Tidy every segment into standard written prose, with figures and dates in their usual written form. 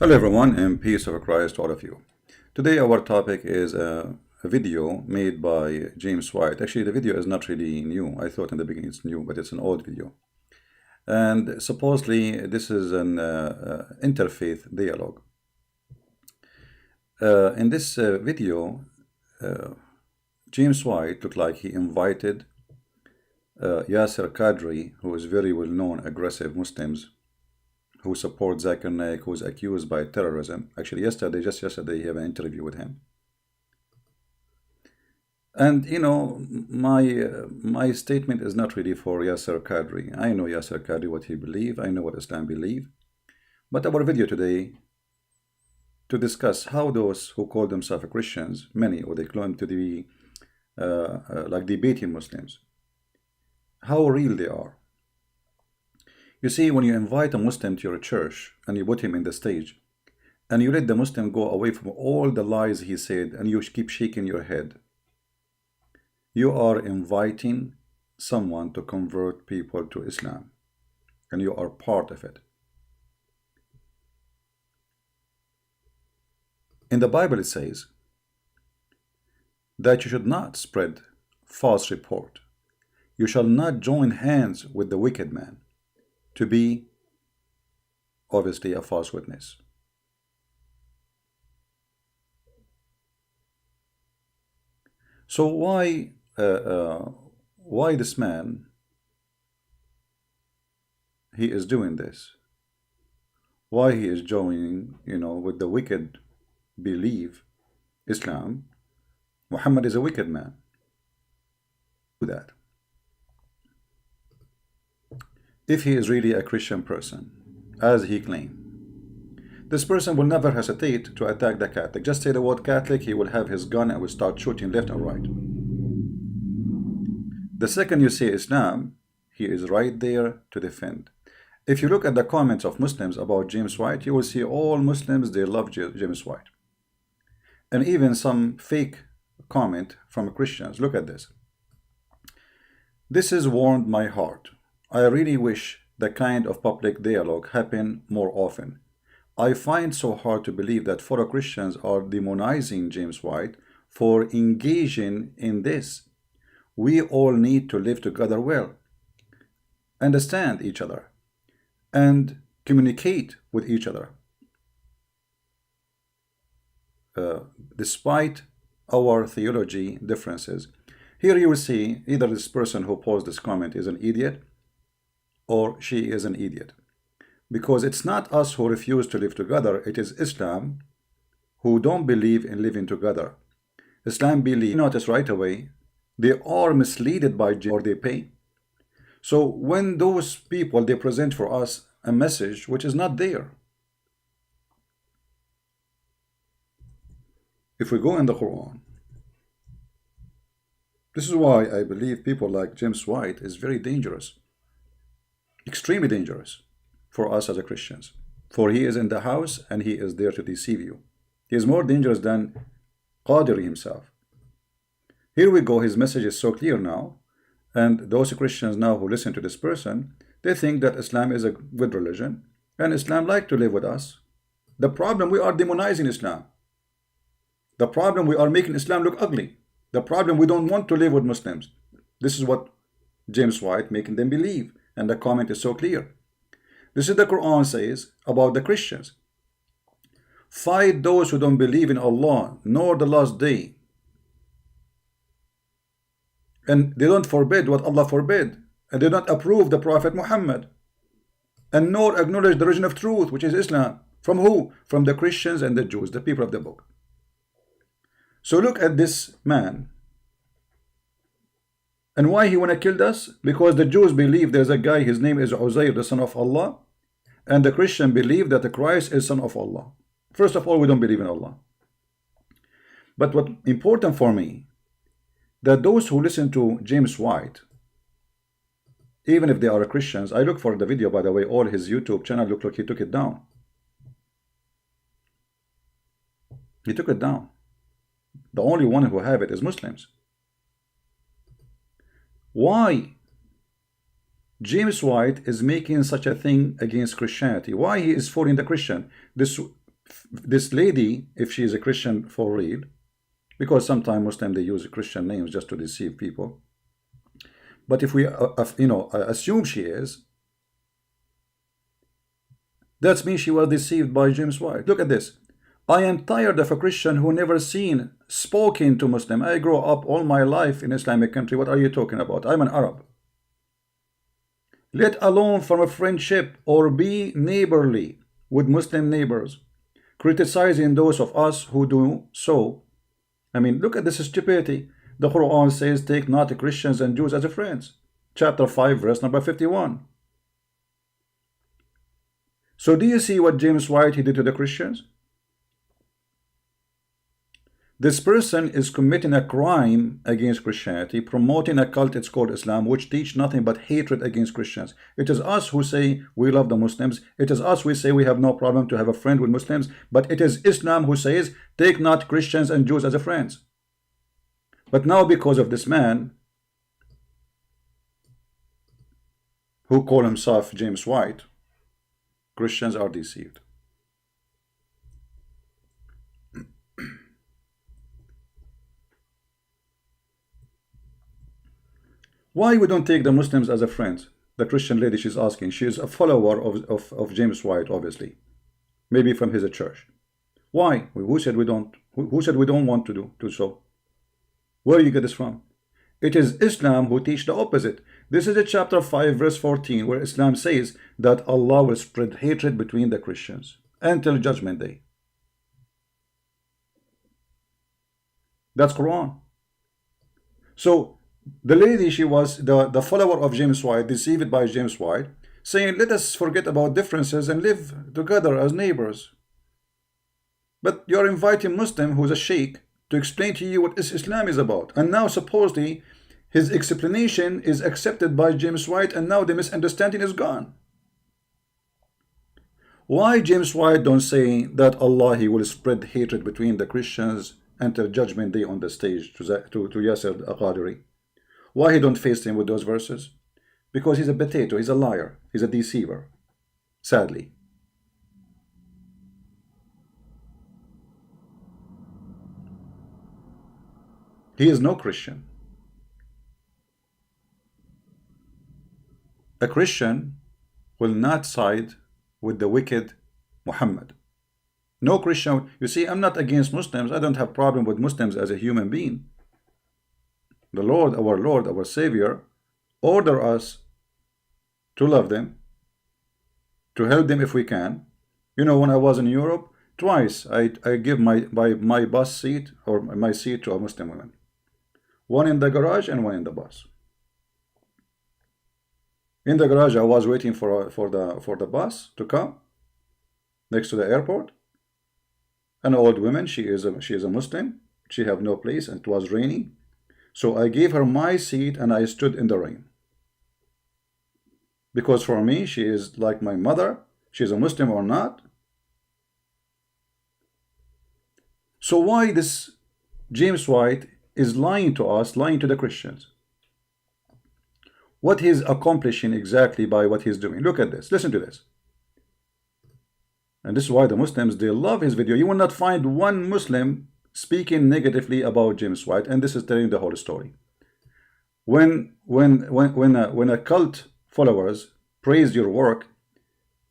Hello everyone, and peace of Christ to all of you. Today our topic is a video made by James White. Actually, the video is not really new. I thought in the beginning it's new, but it's an old video. And supposedly this is an interfaith dialogue. In this video, James White looked like he invited Yasir Qadhi, who is very well-known aggressive Muslims who support Zakir Naik, who is accused by terrorism. Actually, just yesterday, he had an interview with him. And you know, my statement is not really for Yasir Qadhi. I know Yasir Qadhi, what he believes. I know what Islam believe. But our video today to discuss how those who call themselves Christians, many, or they claim to be like debating Muslims, how real they are. You see, when you invite a Muslim to your church and you put him in the stage and you let the Muslim go away from all the lies he said and you keep shaking your head, you are inviting someone to convert people to Islam, and you are part of it. In the Bible it says that you should not spread false report. You shall not join hands with the wicked man, to be obviously a false witness. So why this man, he is doing this? Why he is joining, with the wicked believe Islam? Muhammad is a wicked man. Do that. If he is really a Christian person, as he claimed, this person will never hesitate to attack the Catholic. Just say the word Catholic, he will have his gun and will start shooting left and right. The second you say Islam, he is right there to defend. If you look at the comments of Muslims about James White, you will see all Muslims, they love James White. And even some fake comment from Christians. Look at this. This has warmed my heart. I really wish the kind of public dialogue happen more often. I find so hard to believe that fellow Christians are demonizing James White for engaging in this. We all need to live together well, understand each other, and communicate with each other. Despite our theology differences. Here you will see either this person who posed this comment is an idiot, or she is an idiot, because it's not us who refuse to live together, it is Islam who don't believe in living together. Islam believe, notice right away, they are misled by or they pay. So when those people, they present for us a message which is not there. If we go in the Quran, this is why I believe people like James White is very dangerous. Extremely dangerous for us as a Christians, for he is in the house and he is there to deceive you. He is more dangerous than Qadhi himself. Here we go, his message is so clear now, and those Christians now who listen to this person, they think that Islam is a good religion and Islam like to live with us. The problem, we are demonizing Islam. The problem, we are making Islam look ugly. The problem, we don't want to live with Muslims. This is what James White making them believe. And the comment is so clear. This is the Quran says about the Christians. Fight those who don't believe in Allah nor the last day. And they don't forbid what Allah forbid. And they don't approve the Prophet Muhammad. And nor acknowledge the religion of truth, which is Islam. From who? From the Christians and the Jews, the people of the book. So look at this man. And why he want to kill us? Because the Jews believe there's a guy, his name is Uzair, the son of Allah. And the Christian believe that the Christ is son of Allah. First of all, we don't believe in Allah. But what's important for me, that those who listen to James White, even if they are Christians, I look for the video, by the way, all his YouTube channel look like he took it down. He took it down. The only one who have it is Muslims. Why James White is making such a thing against Christianity? Why he is following the Christian? This This lady, if she is a Christian for real, because sometimes Muslims they use Christian names just to deceive people. But if we, assume she is, that means she was deceived by James White. Look at this. I am tired of a Christian who never spoken to Muslim. I grew up all my life in Islamic country. What are you talking about? I'm an Arab. Let alone from a friendship or be neighborly with Muslim neighbors, criticizing those of us who do so. I mean, look at this stupidity. The Quran says, take not Christians and Jews as friends. Chapter 5, verse number 51. So do you see what James White he did to the Christians? This person is committing a crime against Christianity, promoting a cult, it's called Islam, which teach nothing but hatred against Christians. It is us who say we love the Muslims. It is us who say we have no problem to have a friend with Muslims. But it is Islam who says, take not Christians and Jews as friends. But now because of this man, who call himself James White, Christians are deceived. Why we don't take the Muslims as a friend? The Christian lady, she's asking. She is a follower of James White, obviously. Maybe from his church. Why? Who said we don't? Who said we don't want to do so? Where do you get this from? It is Islam who teach the opposite. This is a chapter 5, verse 14, where Islam says that Allah will spread hatred between the Christians until Judgment Day. That's Quran. So the lady, she was the follower of James White, deceived by James White, saying, let us forget about differences and live together as neighbors. But you're inviting Muslim who's a sheikh to explain to you what Islam is about. And now supposedly his explanation is accepted by James White, and now the misunderstanding is gone. Why James White don't say that Allah he will spread hatred between the Christians until Judgment Day on the stage to Yasir Qadhi? Why he don't face him with those verses? Because he's a potato, he's a liar, he's a deceiver, sadly. He is no Christian. A Christian will not side with the wicked Muhammad. No Christian. You see, I'm not against Muslims. I don't have problem with Muslims as a human being. The Lord, our Savior, order us to love them, to help them if we can. You know, when I was in Europe, twice I give my bus seat or my seat to a Muslim woman. One in the garage and one in the bus. In the garage, I was waiting for the bus to come next to the airport. An old woman, she is a Muslim. She have no place, and it was raining. So I gave her my seat and I stood in the rain. Because for me, she is like my mother. She's a Muslim or not. So why this James White is lying to us, lying to the Christians? What he's accomplishing exactly by what he's doing. Look at this. Listen to this. And this is why the Muslims, they love his video. You will not find one Muslim speaking negatively about James White, and this is telling the whole story. When a cult followers praise your work,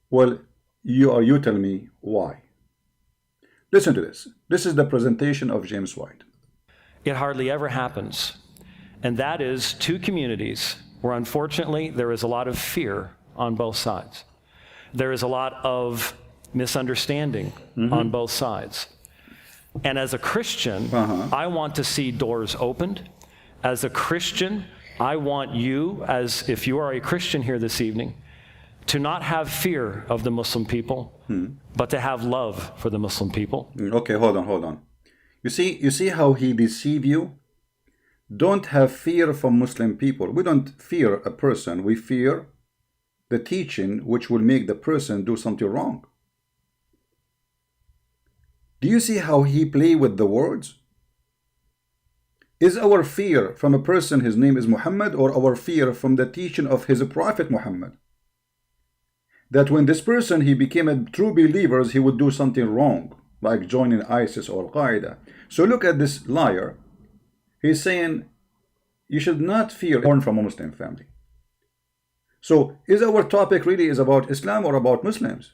well, you tell me why. Listen to this. This is the presentation of James White. It hardly ever happens, and that is two communities where unfortunately there is a lot of fear on both sides. There is a lot of misunderstanding on both sides. And as a Christian, I want to see doors opened. As a Christian, I want you, as if you are a Christian here this evening, to not have fear of the Muslim people, but to have love for the Muslim people. Okay, hold on. You see how he deceive you? Don't have fear from Muslim people. We don't fear a person. We fear the teaching which will make the person do something wrong. Do you see how he play with the words? Is our fear from a person, his name is Muhammad, or our fear from the teaching of his prophet Muhammad? that when this person, he became a true believer, he would do something wrong, like joining ISIS or Al-Qaeda. So look at this liar. He's saying you should not fear born from a Muslim family. So is our topic really is about Islam or about Muslims?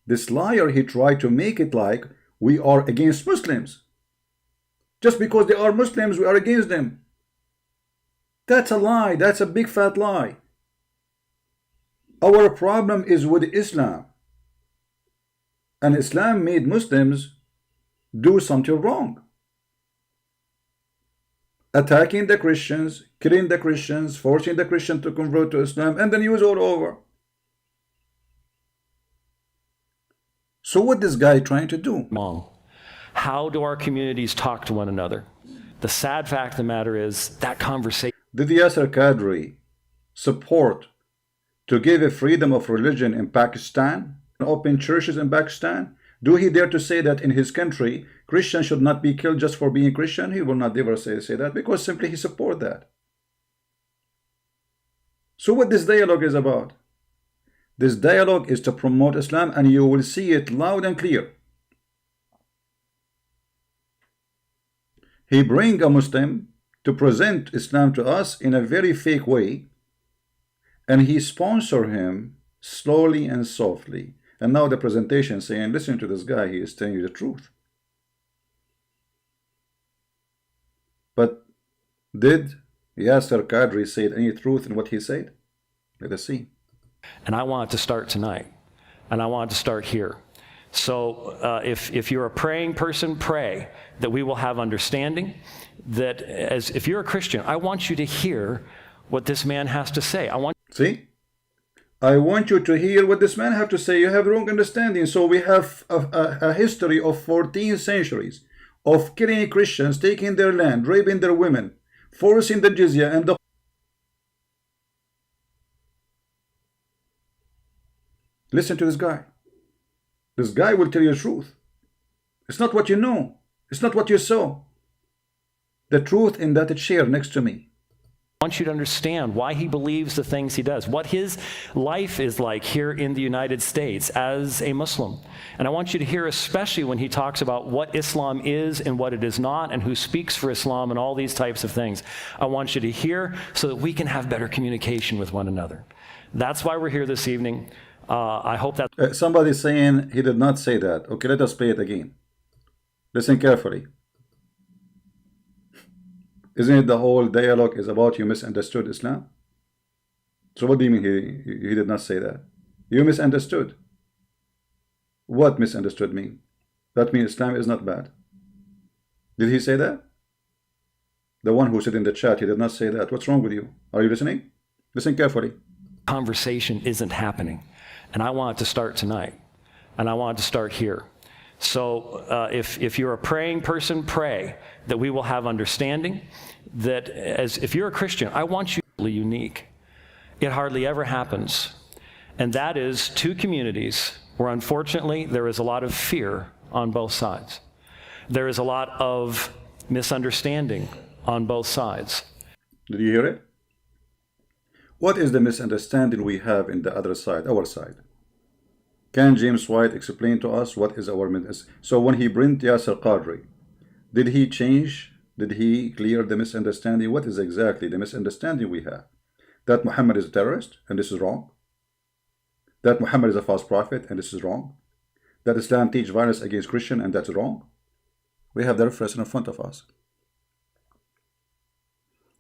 This liar, he tried to make it like we are against Muslims. Just because they are Muslims, we are against them. That's a lie. That's a big fat lie. Our problem is with Islam. And Islam made Muslims do something wrong. Attacking the Christians, killing the Christians, forcing the Christians to convert to Islam, and the news all over. So what this guy trying to do? How do our communities talk to one another? The sad fact of the matter is that conversation. Did Yasir Qadhi support to give a freedom of religion in Pakistan, open churches in Pakistan? Do he dare to say that in his country Christians should not be killed just for being Christian? He will not ever say that, because simply he support that. So what this dialogue is about? This dialogue is to promote Islam, and you will see it loud and clear. He bring a Muslim to present Islam to us in a very fake way, and he sponsor him slowly and softly. And now the presentation saying, listen to this guy, he is telling you the truth. But did Yasir Qadhi say any truth in what he said? Let us see. And I want it to start tonight. And I want it to start here. So if you're a praying person, pray that we will have understanding. That if you're a Christian, I want you to hear what this man has to say. See? I want you to hear what this man have to say. You have wrong understanding. So we have a history of 14 centuries of killing Christians, taking their land, raping their women, forcing the jizya and the... Listen to this guy. This guy will tell you the truth. It's not what you know. It's not what you saw. The truth in that chair next to me. I want you to understand why he believes the things he does, what his life is like here in the United States as a Muslim. And I want you to hear especially when he talks about what Islam is and what it is not, and who speaks for Islam and all these types of things. I want you to hear so that we can have better communication with one another. That's why we're here this evening. I hope that... Somebody's saying he did not say that. Okay, let us play it again. Listen carefully. Isn't it the whole dialogue is about you misunderstood Islam? So what do you mean he did not say that? You misunderstood. What misunderstood mean? That means Islam is not bad. Did he say that? The one who said in the chat, he did not say that. What's wrong with you? Are you listening? Listen carefully. Conversation isn't happening. And I want it to start tonight. And I want it to start here. So if you're a praying person, pray that we will have understanding. That if you're a Christian, I want you to be unique. It hardly ever happens. And that is two communities where unfortunately there is a lot of fear on both sides. There is a lot of misunderstanding on both sides. Did you hear it? What is the misunderstanding we have in the other side, our side? Can James White explain to us what is our misunderstanding? So when he brought Yasir Qadhi, did he change? Did he clear the misunderstanding? What is exactly the misunderstanding we have? That Muhammad is a terrorist and this is wrong? That Muhammad is a false prophet and this is wrong? That Islam teaches violence against Christians and that's wrong? We have the reference in front of us.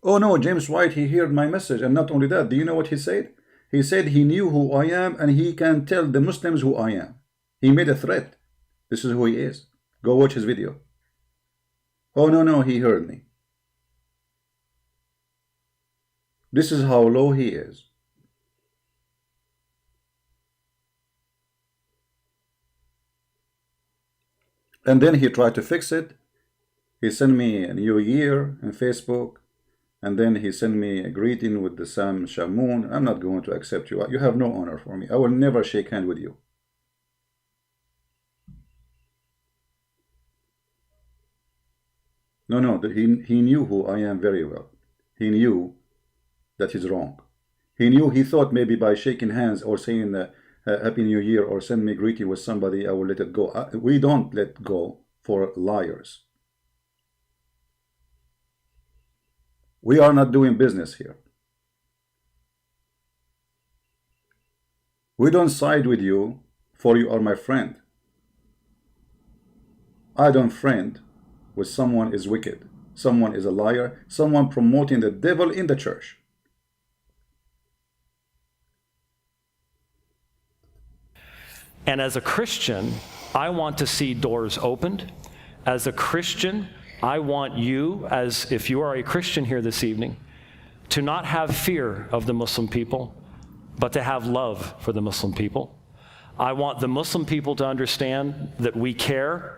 Oh no, James White, he heard my message, and not only that, do you know what he said? He said he knew who I am and he can tell the Muslims who I am. He made a threat. This is who he is. Go watch his video. Oh no, he heard me. This is how low he is. And then he tried to fix it. He sent me a New Year on Facebook. And then he sent me a greeting with the Sam Shamoon. I'm not going to accept you. You have no honor for me. I will never shake hands with you. No, he knew who I am very well. He knew that he's wrong. He thought maybe by shaking hands or saying Happy New Year or send me greeting with somebody, I will let it go. We don't let go for liars. We are not doing business here. We don't side with you for you are my friend. I don't friend with someone is wicked, someone is a liar, someone promoting the devil in the church. And as a Christian, I want to see doors opened. As a Christian, I want you, as if you are a Christian here this evening, to not have fear of the Muslim people, but to have love for the Muslim people. I want the Muslim people to understand that we care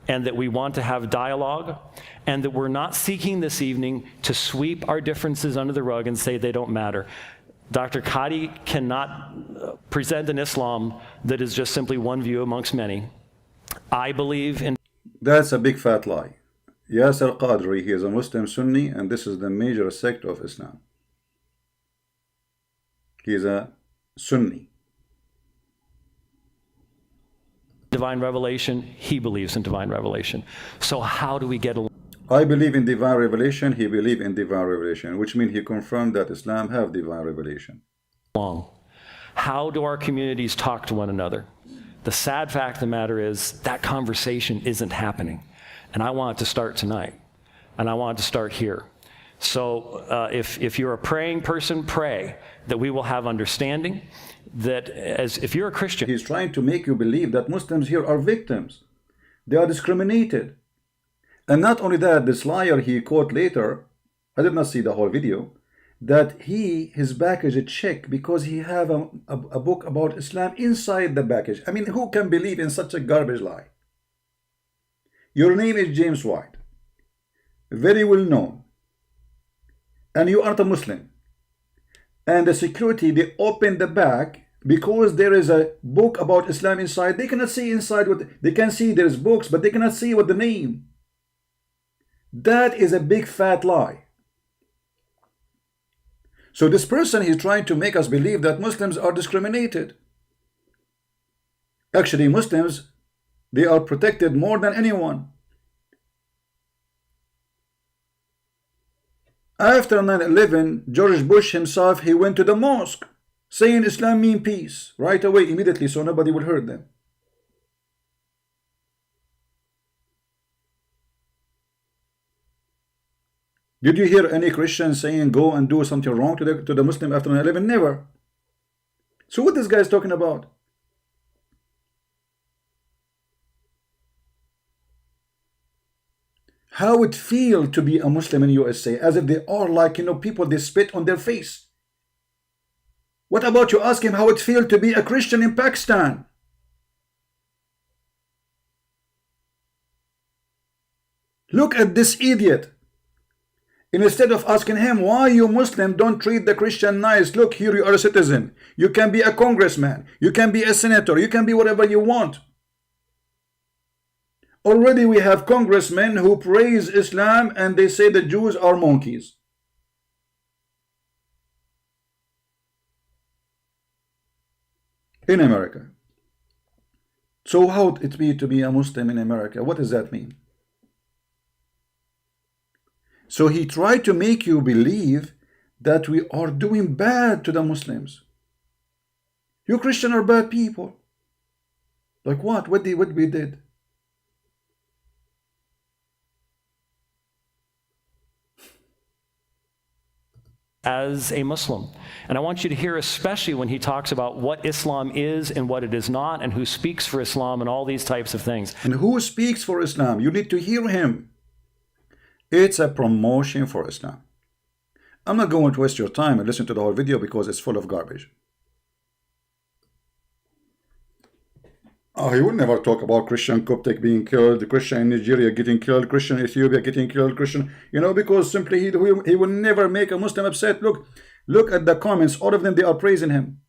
and that we want to have dialogue, and that we're not seeking this evening to sweep our differences under the rug and say they don't matter. Dr. Qadhi cannot present an Islam that is just simply one view amongst many. I believe in... That's a big fat lie. Yasir Qadhi, he is a Muslim Sunni, and this is the major sect of Islam. He is a Sunni. Divine revelation, he believes in divine revelation. So how do we get along? I believe in divine revelation, he believes in divine revelation, which means he confirmed that Islam have divine revelation. How do our communities talk to one another? The sad fact of the matter is that conversation isn't happening. And I want it to start tonight. And I want it to start here. So if you're a praying person, pray that we will have understanding, that as if you're a Christian... He's trying to make you believe that Muslims here are victims. They are discriminated. And not only that, this liar he quote later, I did not see the whole video, that his package is checked because he have a book about Islam inside the package. I mean, who can believe in such a garbage lie? Your name is James White, very well known, and you aren't a Muslim. And the security, they open the bag because there is a book about Islam inside. They cannot see inside what they can see. There's books, but they cannot see what the name. That is a big fat lie. So this person, he's trying to make us believe that Muslims are discriminated. Actually, Muslims, they are protected more than anyone. After 9/11, George Bush himself, he went to the mosque saying Islam means peace right away, immediately, so nobody will hurt them. Did you hear any Christian saying go and do something wrong to the Muslim after 9/11? Never. So what this guy is talking about? How it feel to be a Muslim in USA, as if they are like, people, they spit on their face. What about you ask him how it feel to be a Christian in Pakistan? Look at this idiot. And instead of asking him why you Muslim don't treat the Christian nice, look, here you are a citizen. You can be a congressman. You can be a senator. You can be whatever you want. Already we have congressmen who praise Islam and they say the Jews are monkeys. In America. So how would it be to be a Muslim in America? What does that mean? So he tried to make you believe that we are doing bad to the Muslims. You Christians are bad people. Like what? What we did? As a Muslim. And I want you to hear, especially when he talks about what Islam is and what it is not, and who speaks for Islam and all these types of things. And who speaks for Islam? You need to hear him. It's a promotion for Islam. I'm not going to waste your time and listen to the whole video because it's full of garbage. Oh, he will never talk about Christian Coptic being killed, Christian in Nigeria getting killed, Christian in Ethiopia getting killed, Christian, because simply he will never make a Muslim upset. Look at the comments. All of them, they are praising him.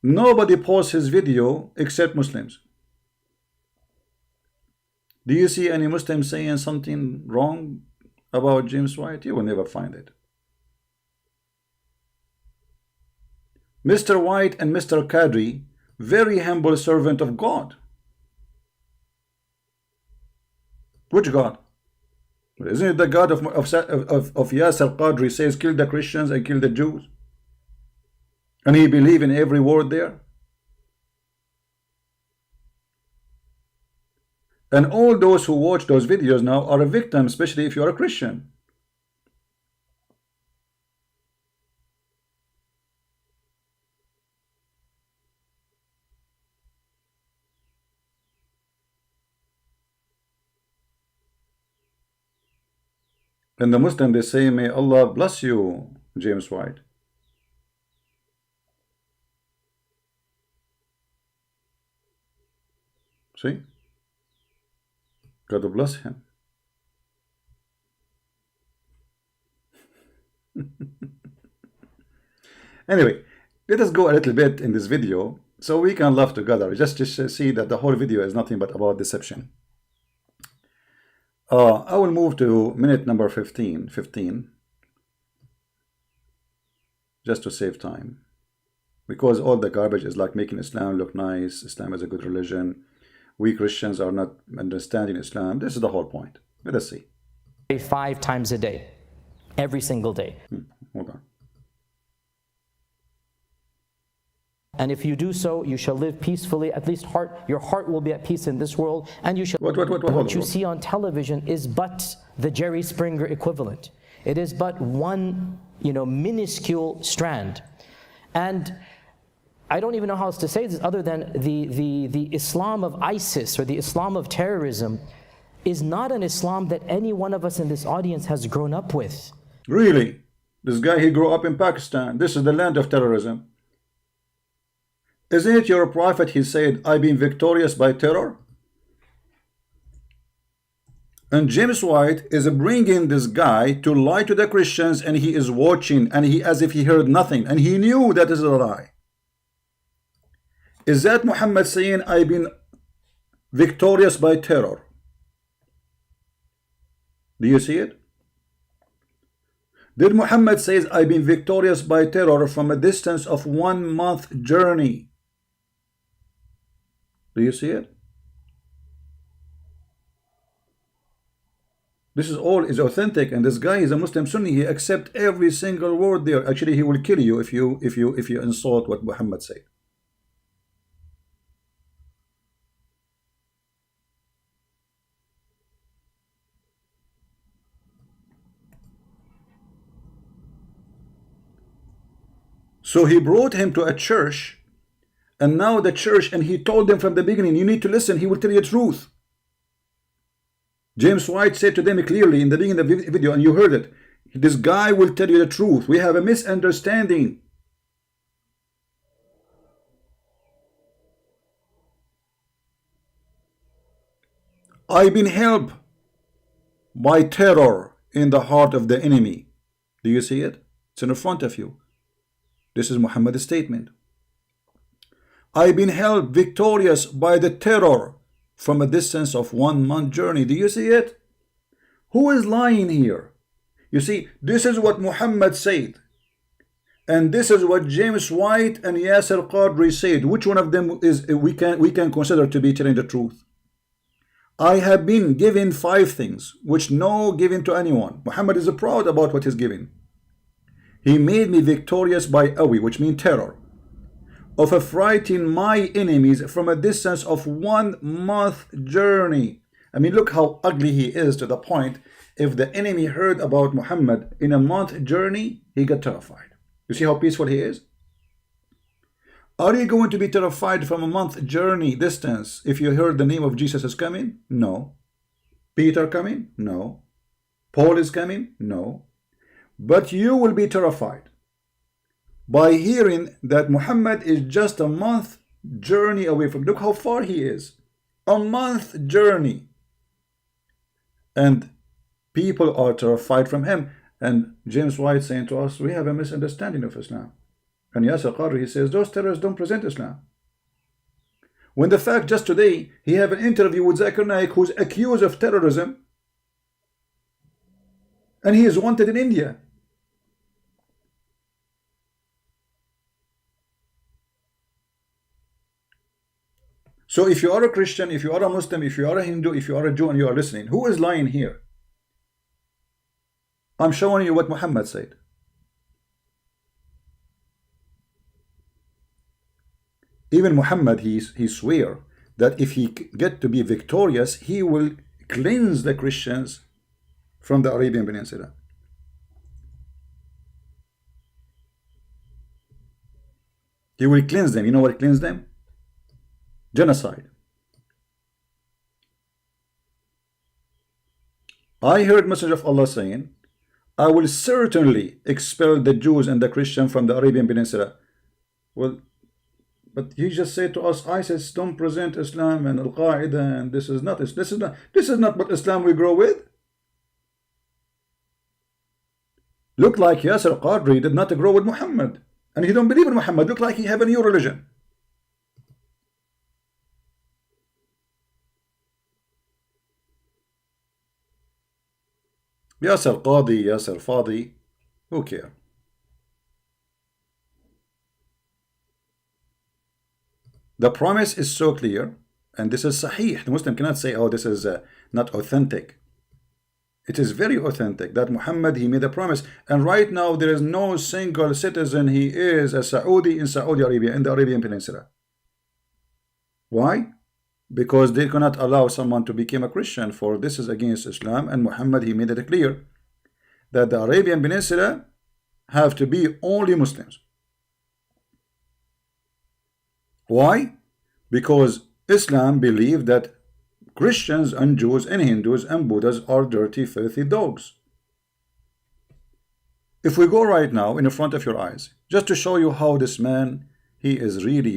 Nobody posts his video except Muslims. Do you see any Muslim saying something wrong about James White? You will never find it. Mr. White and Mr. Qadhi, very humble servant of God. Which God? Isn't it the God of Yasir Qadhi says kill the Christians and kill the Jews? And he believed in every word there? And all those who watch those videos now are a victim, especially if you are a Christian. And the Muslim, they say, may Allah bless you, James White. See? God bless him. Anyway, let us go a little bit in this video so we can laugh together. Just to see that the whole video is nothing but about deception. I will move to minute number 15, just to save time, because all the garbage is like making Islam look nice. Islam is a good religion. We Christians are not understanding Islam. This is the whole point. Let us see. 5 times a day, every single day. Hold on. And if you do so, you shall live peacefully. At least your heart will be at peace in this world. And you shall. What you see on television is but the Jerry Springer equivalent. It is but one, minuscule strand. And I don't even know how else to say this other than the Islam of ISIS, or the Islam of terrorism, is not an Islam that any one of us in this audience has grown up with. Really? This guy, he grew up in Pakistan. This is the land of terrorism. Isn't it your prophet, he said, I've been victorious by terror? And James White is bringing this guy to lie to the Christians, and he is watching, and he as if he heard nothing, and he knew that is a lie. Is that Muhammad saying, I've been victorious by terror? Do you see it? Did Muhammad says, I've been victorious by terror from a distance of 1 month journey? Do you see it? This is all is authentic, and this guy is a Muslim Sunni. He accepts every single word there. Actually, he will kill you if you insult what Muhammad said. So he brought him to a church, and now the church, and he told them from the beginning, you need to listen, he will tell you the truth. James White said to them clearly in the beginning of the video, and you heard it, this guy will tell you the truth. We have a misunderstanding. I've been helped by terror in the heart of the enemy. Do you see it? It's in front of you. This is Muhammad's statement. I've been held victorious by the terror from a distance of 1 month journey. Do you see it? Who is lying here? You see, this is what Muhammad said. And this is what James White and Yasir Qadhi said. Which one of them is we can consider to be telling the truth? I have been given 5 things which no given to anyone. Muhammad is proud about what he's given. He made me victorious by awi, which means terror, of affrighting my enemies from a distance of 1 month journey. I mean, look how ugly he is, to the point, if the enemy heard about Muhammad in a month journey, he got terrified. You see how peaceful he is? Are you going to be terrified from a month journey distance if you heard the name of Jesus is coming? No. Peter coming? No. Paul is coming? No. But you will be terrified by hearing that Muhammad is just a month journey away from. Look how far he is. A month journey. And people are terrified from him. And James White saying to us, we have a misunderstanding of Islam. And Yasir Qadhi, he says, those terrorists don't present Islam. When the fact just today, he have an interview with Zakir Naik, who's accused of terrorism, and he is wanted in India. So if you are a Christian, if you are a Muslim, if you are a Hindu, if you are a Jew and you are listening, who is lying here? I'm showing you what Muhammad said. Even Muhammad, he swear that if he get to be victorious, he will cleanse the Christians from the Arabian Peninsula. He will cleanse them. You know what cleanse them? Genocide. I heard message of Allah saying, I will certainly expel the Jews and the Christians from the Arabian Peninsula. Well, but he just said to us, ISIS don't present Islam and Al-Qaeda, and this is not what Islam will grow with. Look like Yasir Qadhi did not grow with Muhammad, and he don't believe in Muhammad. Look like he have a new religion. Yasir Qadhi, Yasir Fadi, who care? The promise is so clear, and this is sahih. The Muslim cannot say, oh, this is not authentic. It is very authentic that Muhammad, he made a promise. And right now, there is no single citizen, he is a Saudi in Saudi Arabia, in the Arabian Peninsula. Why? Because they cannot allow someone to become a Christian, for this is against Islam. And Muhammad, he made it clear that the Arabian Peninsula have to be only Muslims. Why? Because Islam believed that Christians and Jews and Hindus and Buddhas are dirty, filthy dogs. If we go right now in front of your eyes, just to show you how this man, he is really,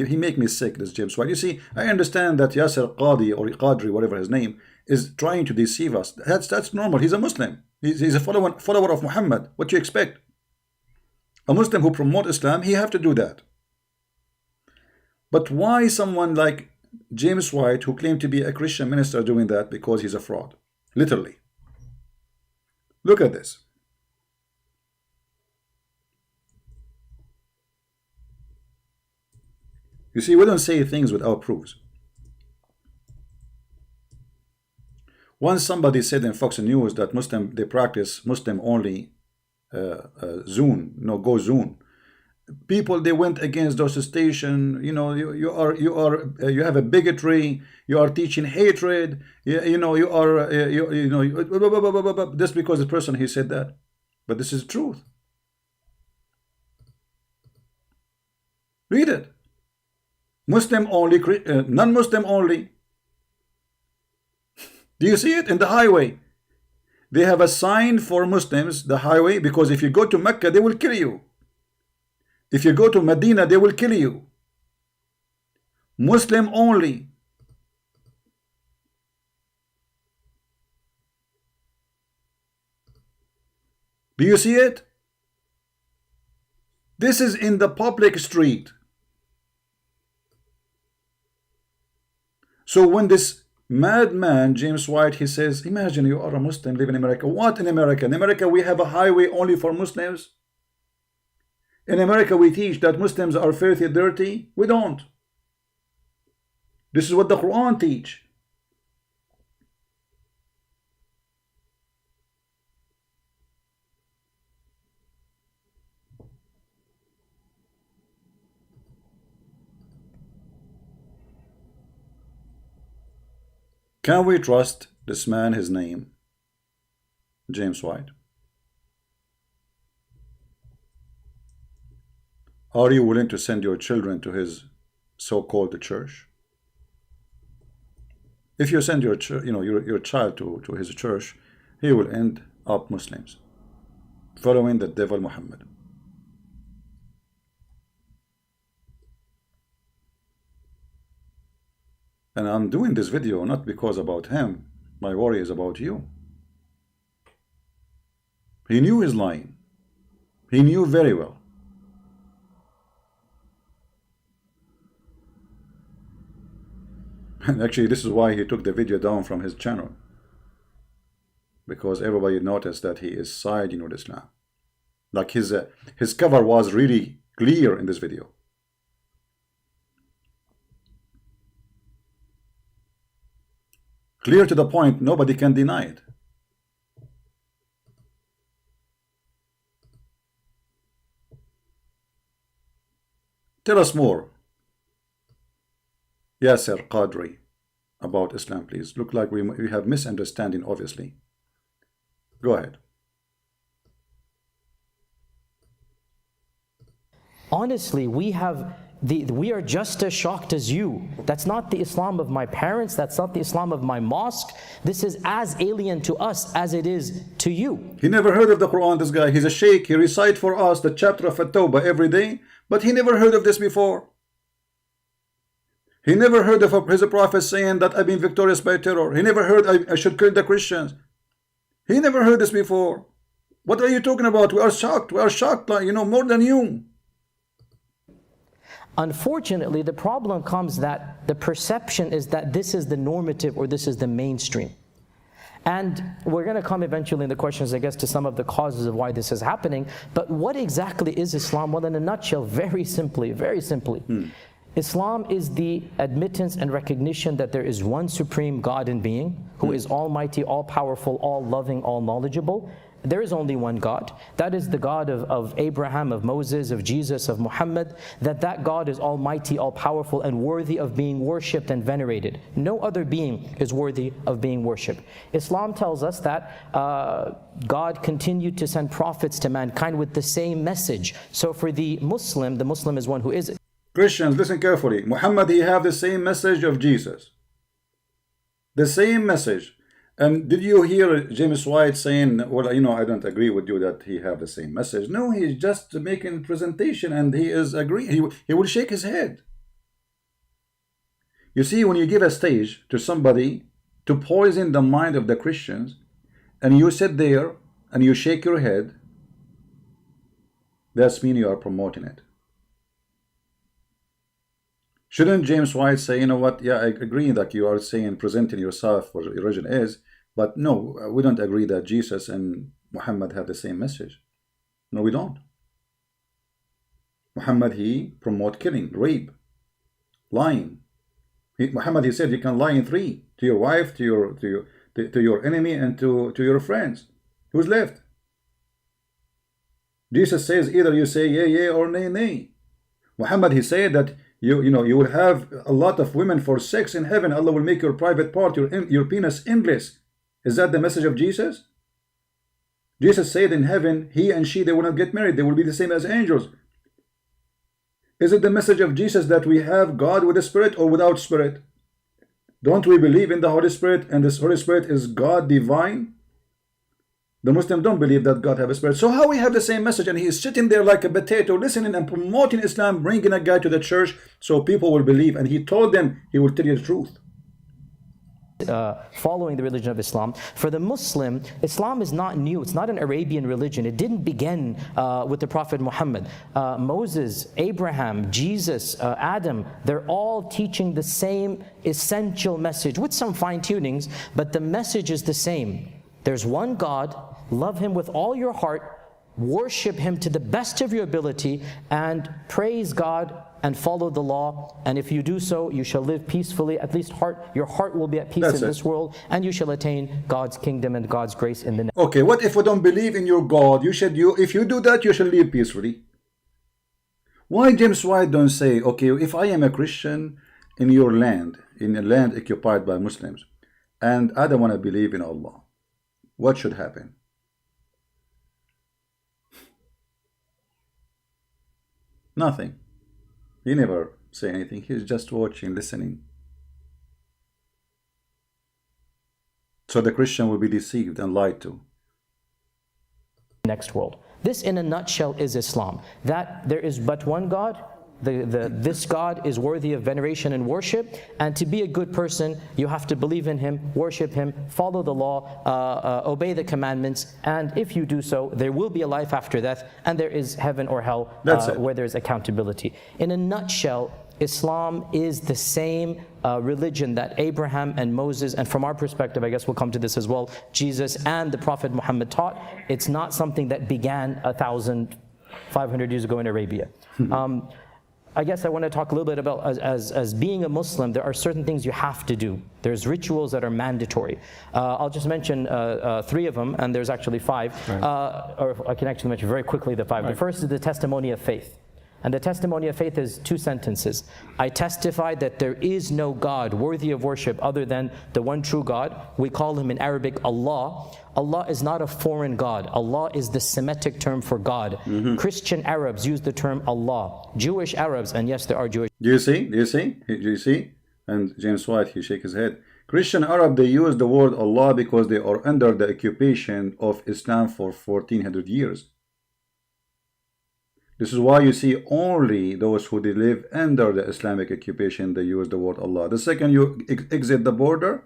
he make me sick, this James White. You see, I understand that Yasir Qadhi or Qadri, whatever his name, is trying to deceive us. That's normal. He's a Muslim. He's a follower of Muhammad. What do you expect? A Muslim who promotes Islam, he have to do that. But why someone like James White, who claimed to be a Christian minister, doing that? Because he's a fraud. Literally. Look at this. You see, we don't say things without proofs. Once somebody said in Fox News that they practice Muslim only Zune, go Zune. People, they went against those stations. You have a bigotry. You are teaching hatred. Just because the person, he said that. But this is truth. Read it. Muslim only, non-Muslim only. Do you see it in the highway? They have a sign for Muslims, the highway, because if you go to Mecca, they will kill you. If you go to Medina, they will kill you. Muslim only. Do you see it? This is in the public street. So when this madman, James White, he says, imagine you are a Muslim living in America. What in America? In America, we have a highway only for Muslims. In America, we teach that Muslims are filthy, dirty. We don't. This is what the Quran teach. Can we trust this man, his name, James White? Are you willing to send your children to his so-called church? If you send your child to his church, he will end up Muslims, following the devil Muhammad. And I'm doing this video not because about him. My worry is about you. He knew he's lying. He knew very well. And actually, this is why he took the video down from his channel. Because everybody noticed that he is siding with Islam. Like his cover was really clear in this video. Clear to the point, nobody can deny it. Tell us more, Yasir Qadhi, about Islam, please. Look like we have misunderstanding, obviously. Go ahead. Honestly, we are just as shocked as you. That's not the Islam of my parents. That's not the Islam of my mosque. This is as alien to us as it is to you. He never heard of the Quran, this guy. He's a sheikh. He recites for us the chapter of At-Tawbah every day, but he never heard of this before. He never heard of his prophet saying that I've been victorious by terror. He never heard I should kill the Christians. He never heard this before. What are you talking about? We are shocked. We are shocked, like, more than you. Unfortunately, the problem comes that the perception is that this is the normative or this is the mainstream. And we're going to come eventually in the questions, I guess, to some of the causes of why this is happening. But what exactly is Islam? Well, in a nutshell, very simply, Islam is the admittance and recognition that there is one supreme God and being who is almighty, all-powerful, all-loving, all-knowledgeable. There is only one God. That is the God of Abraham, of Moses, of Jesus, of Muhammad. That God is almighty, all-powerful, and worthy of being worshipped and venerated. No other being is worthy of being worshipped. Islam tells us that God continued to send prophets to mankind with the same message. So for the Muslim is one who is... Christians, listen carefully. Muhammad, he have the same message of Jesus. The same message. And did you hear James White saying, well, I don't agree with you that he have the same message. No, he's just making a presentation and he is agreeing. He will shake his head. You see, when you give a stage to somebody to poison the mind of the Christians, and you sit there and you shake your head, that's mean you are promoting it. Shouldn't James White say, you know what, yeah, I agree that you are saying, presenting yourself what your religion is, but no, we don't agree that Jesus and Muhammad have the same message. No, we don't. Muhammad, he promote killing, rape, lying. Muhammad, he said you can lie in three, to your wife, to your enemy, and to your friends. Who's left? Jesus says either you say yea, or nay, nay. Muhammad, he said that you will have a lot of women for sex in heaven. Allah will make your private part, your penis, endless. Is that the message of Jesus? Jesus said in heaven, he and she, they will not get married. They will be the same as angels. Is it the message of Jesus that we have God with a spirit or without spirit? Don't we believe in the Holy Spirit, and this Holy Spirit is God divine? The Muslims don't believe that God have a spirit. So how we have the same message, and he is sitting there like a potato, listening and promoting Islam, bringing a guy to the church so people will believe, and he told them he will tell you the truth. Following the religion of Islam. For the Muslim, Islam is not new. It's not an Arabian religion. It didn't begin with the Prophet Muhammad. Moses, Abraham, Jesus, Adam, they're all teaching the same essential message with some fine-tunings, but the message is the same. There's one God, love him with all your heart, worship him to the best of your ability, and praise God and follow the law. And if you do so, you shall live peacefully. At least your heart will be at peace in this world, and you shall attain God's kingdom and God's grace in the next. Okay, what if we don't believe in your God? If you do that, you shall live peacefully. Why James White don't say, okay, if I am a Christian in your land, in a land occupied by Muslims, and I don't want to believe in Allah, what should happen? Nothing. He never say anything. He's just watching, listening. So the Christian will be deceived and lied to. Next world. This in a nutshell is Islam. That there is but one God. This God is worthy of veneration and worship, and to be a good person, you have to believe in him, worship him, follow the law, obey the commandments, and if you do so, there will be a life after death, and there is heaven or hell where there is accountability. In a nutshell, Islam is the same religion that Abraham and Moses, and from our perspective, I guess we'll come to this as well, Jesus and the Prophet Muhammad taught. It's not something that began 1,500 years ago in Arabia. I guess I want to talk a little bit about, as being a Muslim, there are certain things you have to do. There's rituals that are mandatory. I'll just mention 3 of them, and there's actually 5. Right. Or I can actually mention very quickly the 5. Right. The first is the testimony of faith. And the testimony of faith is 2 sentences. I testify that there is no God worthy of worship other than the one true God. We call him in Arabic Allah. Allah is not a foreign God. Allah is the Semitic term for God. Christian Arabs use the term Allah. Jewish Arabs, and yes, there are Jewish. Do you see? Do you see? Do you see? And James White, he shake his head. Christian Arab, they use the word Allah because they are under the occupation of Islam for 1400 years. This is why you see only those who they live under the Islamic occupation, they use the word Allah. The second you exit the border,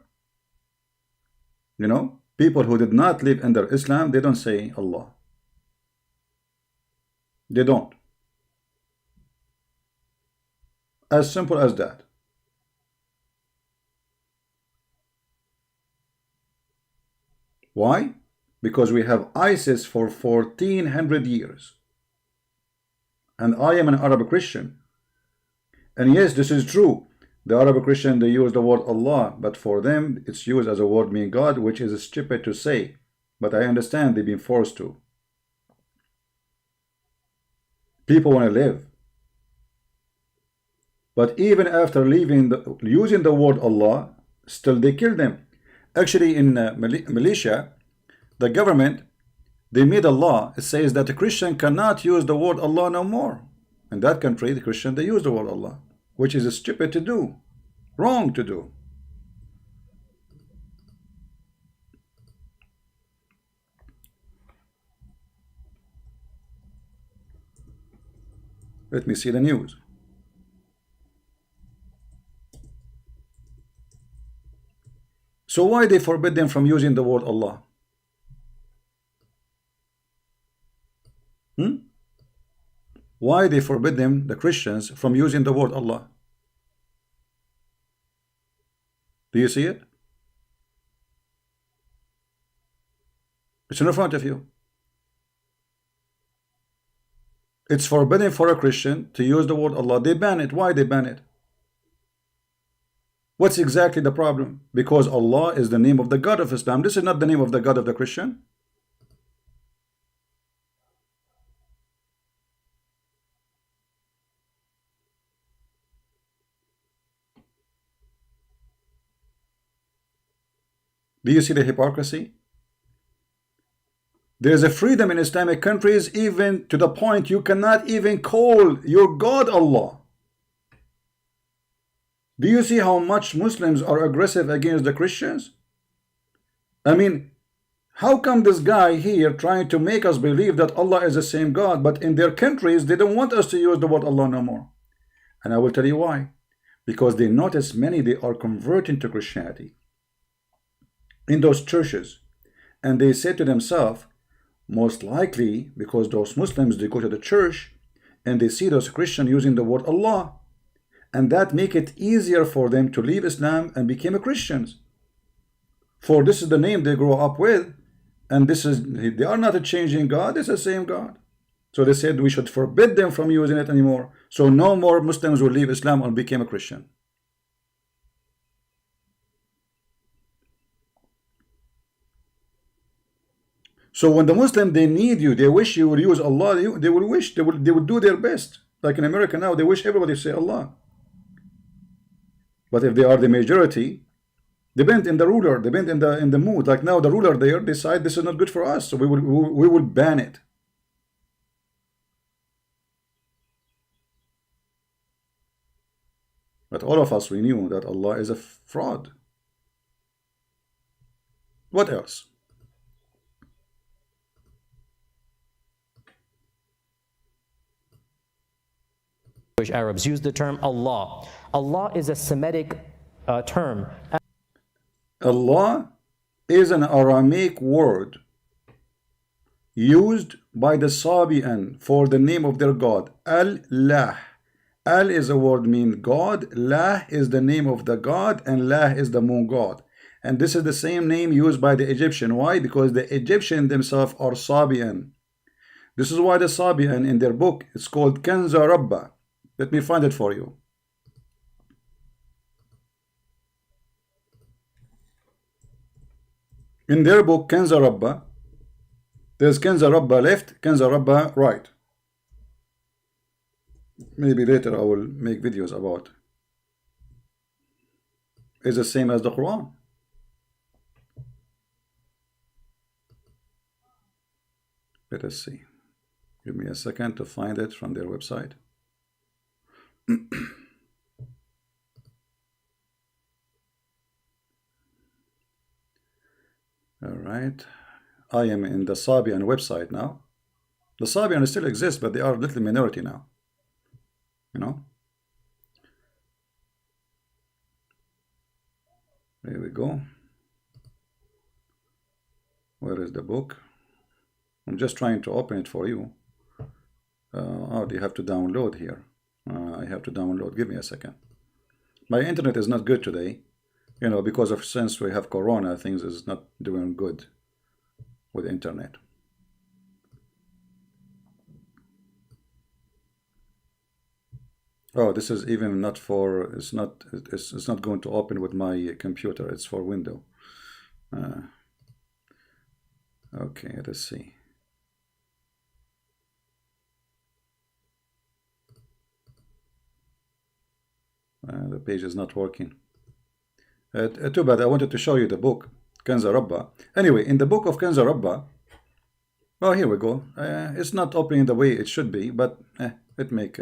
you know, people who did not live under Islam, they don't say Allah. They don't. As simple as that. Why? Because we have ISIS for 1400 years. And I am an Arab Christian. And yes, this is true. The Arab Christian, they use the word Allah, but for them, it's used as a word meaning God, which is stupid to say. But I understand they've been forced to. People want to live. But even after using the word Allah, still they kill them. Actually, in Malaysia, the government, they made a law. It says that a Christian cannot use the word Allah no more. In that country, the Christian, they use the word Allah, which is stupid to do, wrong to do. Let me see the news. So why they forbid them from using the word Allah? Why they forbid them, the Christians, from using the word Allah? Do you see it? It's in front of you. It's forbidden for a Christian to use the word Allah. They ban it. Why they ban it? What's exactly the problem? Because Allah is the name of the God of Islam. This is not the name of the God of the Christian. Do you see the hypocrisy? There is a freedom in Islamic countries even to the point you cannot even call your God Allah. Do you see how much Muslims are aggressive against the Christians? I mean, how come this guy here trying to make us believe that Allah is the same God, but in their countries they don't want us to use the word Allah no more? And I will tell you why. Because they notice many, they are converting to Christianity in those churches, and they say to themselves, most likely because those Muslims, they go to the church and they see those Christians using the word Allah, and that make it easier for them to leave Islam and become Christians. For this is the name they grow up with, and this is, they are not a changing God, it's the same God. So they said we should forbid them from using it anymore, so no more Muslims will leave Islam and become a Christian. So when the Muslim, they need you, they wish you would use Allah, they would do their best. Like in America now, they wish everybody to say Allah. But if they are the majority, depend in the ruler, depend in the mood. Like now, the ruler there decide this is not good for us, so we will ban it. But all of us, we knew that Allah is a fraud. What else? Jewish Arabs use the term Allah. Allah is a Semitic term. Allah is an Aramaic word used by the Sabian for the name of their God. Al-Lah. Al is a word mean God. Lah is the name of the God, and Lah is the moon god. And this is the same name used by the Egyptian. Why? Because the Egyptian themselves are Sabian. This is why the Sabian in their book, it's called Kanza Rabba. Let me find it for you. In their book, Kanza Rabba, there's Kanza Rabba left, Kanza Rabba right. Maybe later I will make videos about. It's the same as the Quran. Let us see. Give me a second to find it from their website. All right. I am in the Sabian website now. The Sabian still exists, but they are a little minority now. You know? There we go. Where is the book? I'm just trying to open it for you. Oh, do you have to download here? I have to download. Give me a second. My internet is not good today. You know, because of since we have Corona, things is not doing good with internet. Oh, this is even not for, it's not going to open with my computer. It's for Windows. Okay, let's see. The page is not working. Too bad. I wanted to show you the book, Kanza Rabba. Anyway, in the book of Kanza Rabba, oh, here we go. It's not opening the way it should be, but it make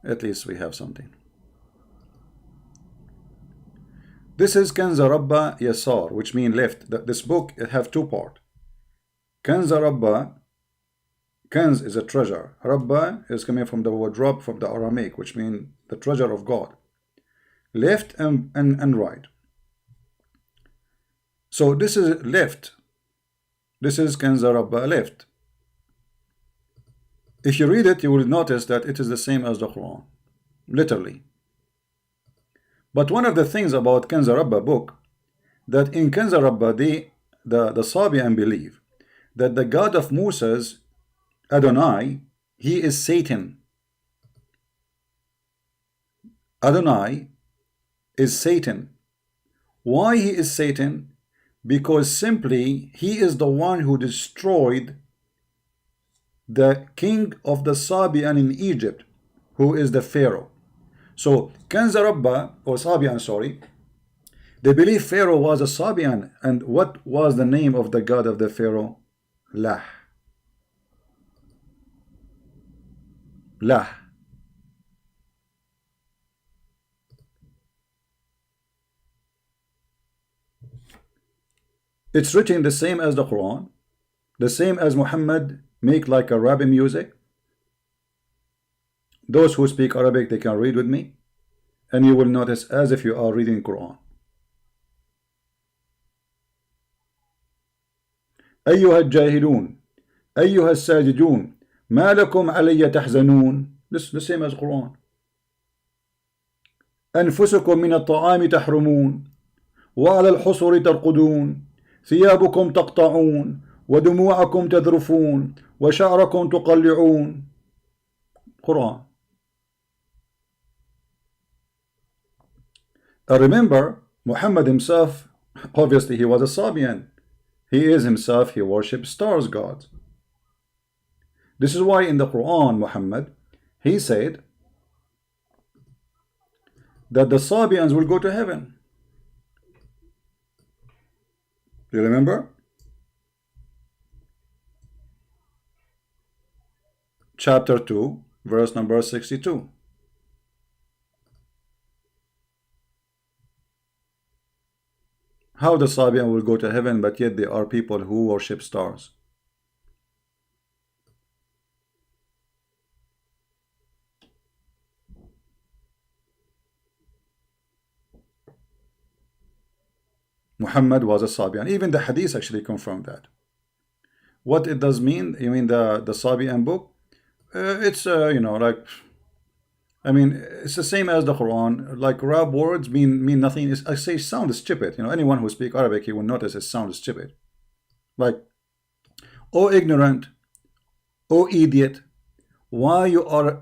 at least we have something. This is Kanza Rabba Yasar, which means left. This book, it have two parts. Kanza Rabba, Kanz is a treasure. Rabba is coming from the word Rab, from the Aramaic, which means the treasure of God. Left and right. So this is left. This is Kanza Rabba left. If you read it, you will notice that it is the same as the Quran, literally. But one of the things about Kanza Rabba book, that in Kanza Rabba, the Sabian believe that the God of Moses, Adonai, he is Satan. Adonai is Satan. Why he is Satan? Because simply he is the one who destroyed the king of the Sabian in Egypt, who is the Pharaoh. So Kanza Rabba, or Sabian, sorry, they believe Pharaoh was a Sabian. And what was the name of the god of the Pharaoh? Lah. Lah. It's written the same as the Quran, the same as Muhammad make like Arabic music. Those who speak Arabic, they can read with me, and you will notice as if you are reading Quran. أيها الجاهلون أيها الساجدون ما لكم علي تحزنون. This the same as Quran. أنفسكم من الطعام تحرمون وعلى الحصر ترقدون ثيابكم تقطعون ودموعكم تذرفون وشعركم تقلعون. Quran. Remember, Muhammad himself, obviously he was a Sabian. He is himself, he worships stars gods. This is why in the Quran, Muhammad, he said that the Sabians will go to heaven. Do you remember? Chapter 2, verse number 62. How the Sabian will go to heaven, but yet they are people who worship stars. Muhammad was a Sabian. Even the Hadith actually confirmed that. What it does mean? You mean the Sabian book? It's you know, like, I mean, it's the same as the Quran. Like Arab words mean nothing. I say sound stupid. You know, anyone who speaks Arabic, he will notice it sounds stupid. Like, oh ignorant, oh idiot, Why you are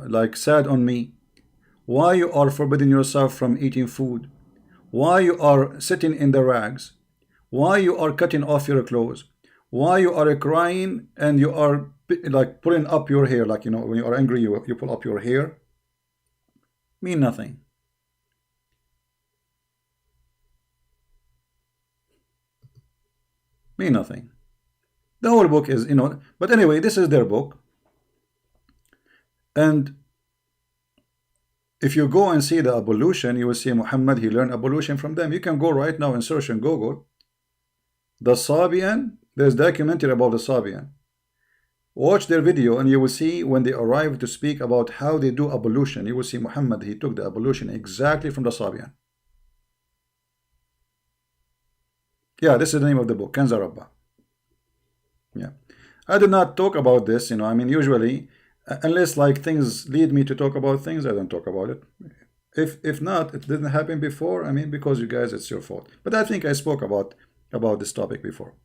like sad on me? Why you are forbidding yourself from eating food? Why you are sitting in the rags? Why you are cutting off your clothes? Why you are crying and you are like pulling up your hair, like, you know, when you are angry, you pull up your hair? Mean nothing. Mean nothing. The whole book is, you know, but anyway, this is their book. And if you go and see the ablution, you will see Muhammad, he learned ablution from them. You can go right now and search in Google the Sabian. There's documentary about the Sabian. Watch their video and you will see when they arrive to speak about how they do ablution. You will see Muhammad, he took the ablution exactly from the Sabian. Yeah, this is the name of the book, Kanza Rabba. Yeah, I did not talk about this, you know. I mean, usually, unless like things lead me to talk about things, I don't talk about it. If not, it didn't happen before. I mean, because you guys, it's your fault. But I think I spoke about this topic before.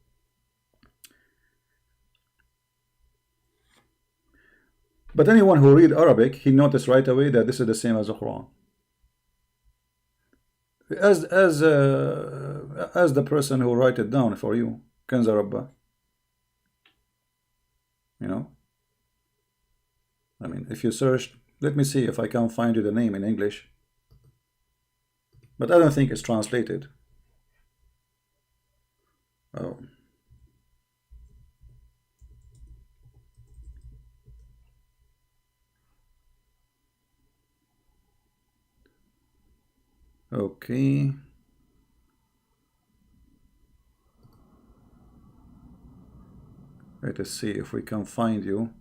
But anyone who read Arabic, he noticed right away that this is the same as the Quran. As the person who write it down for you, Kanza Rabba. You know, I mean, if you search, let me see if I can find you the name in English, but I don't think it's translated. Oh, okay. Let us see if we can find you.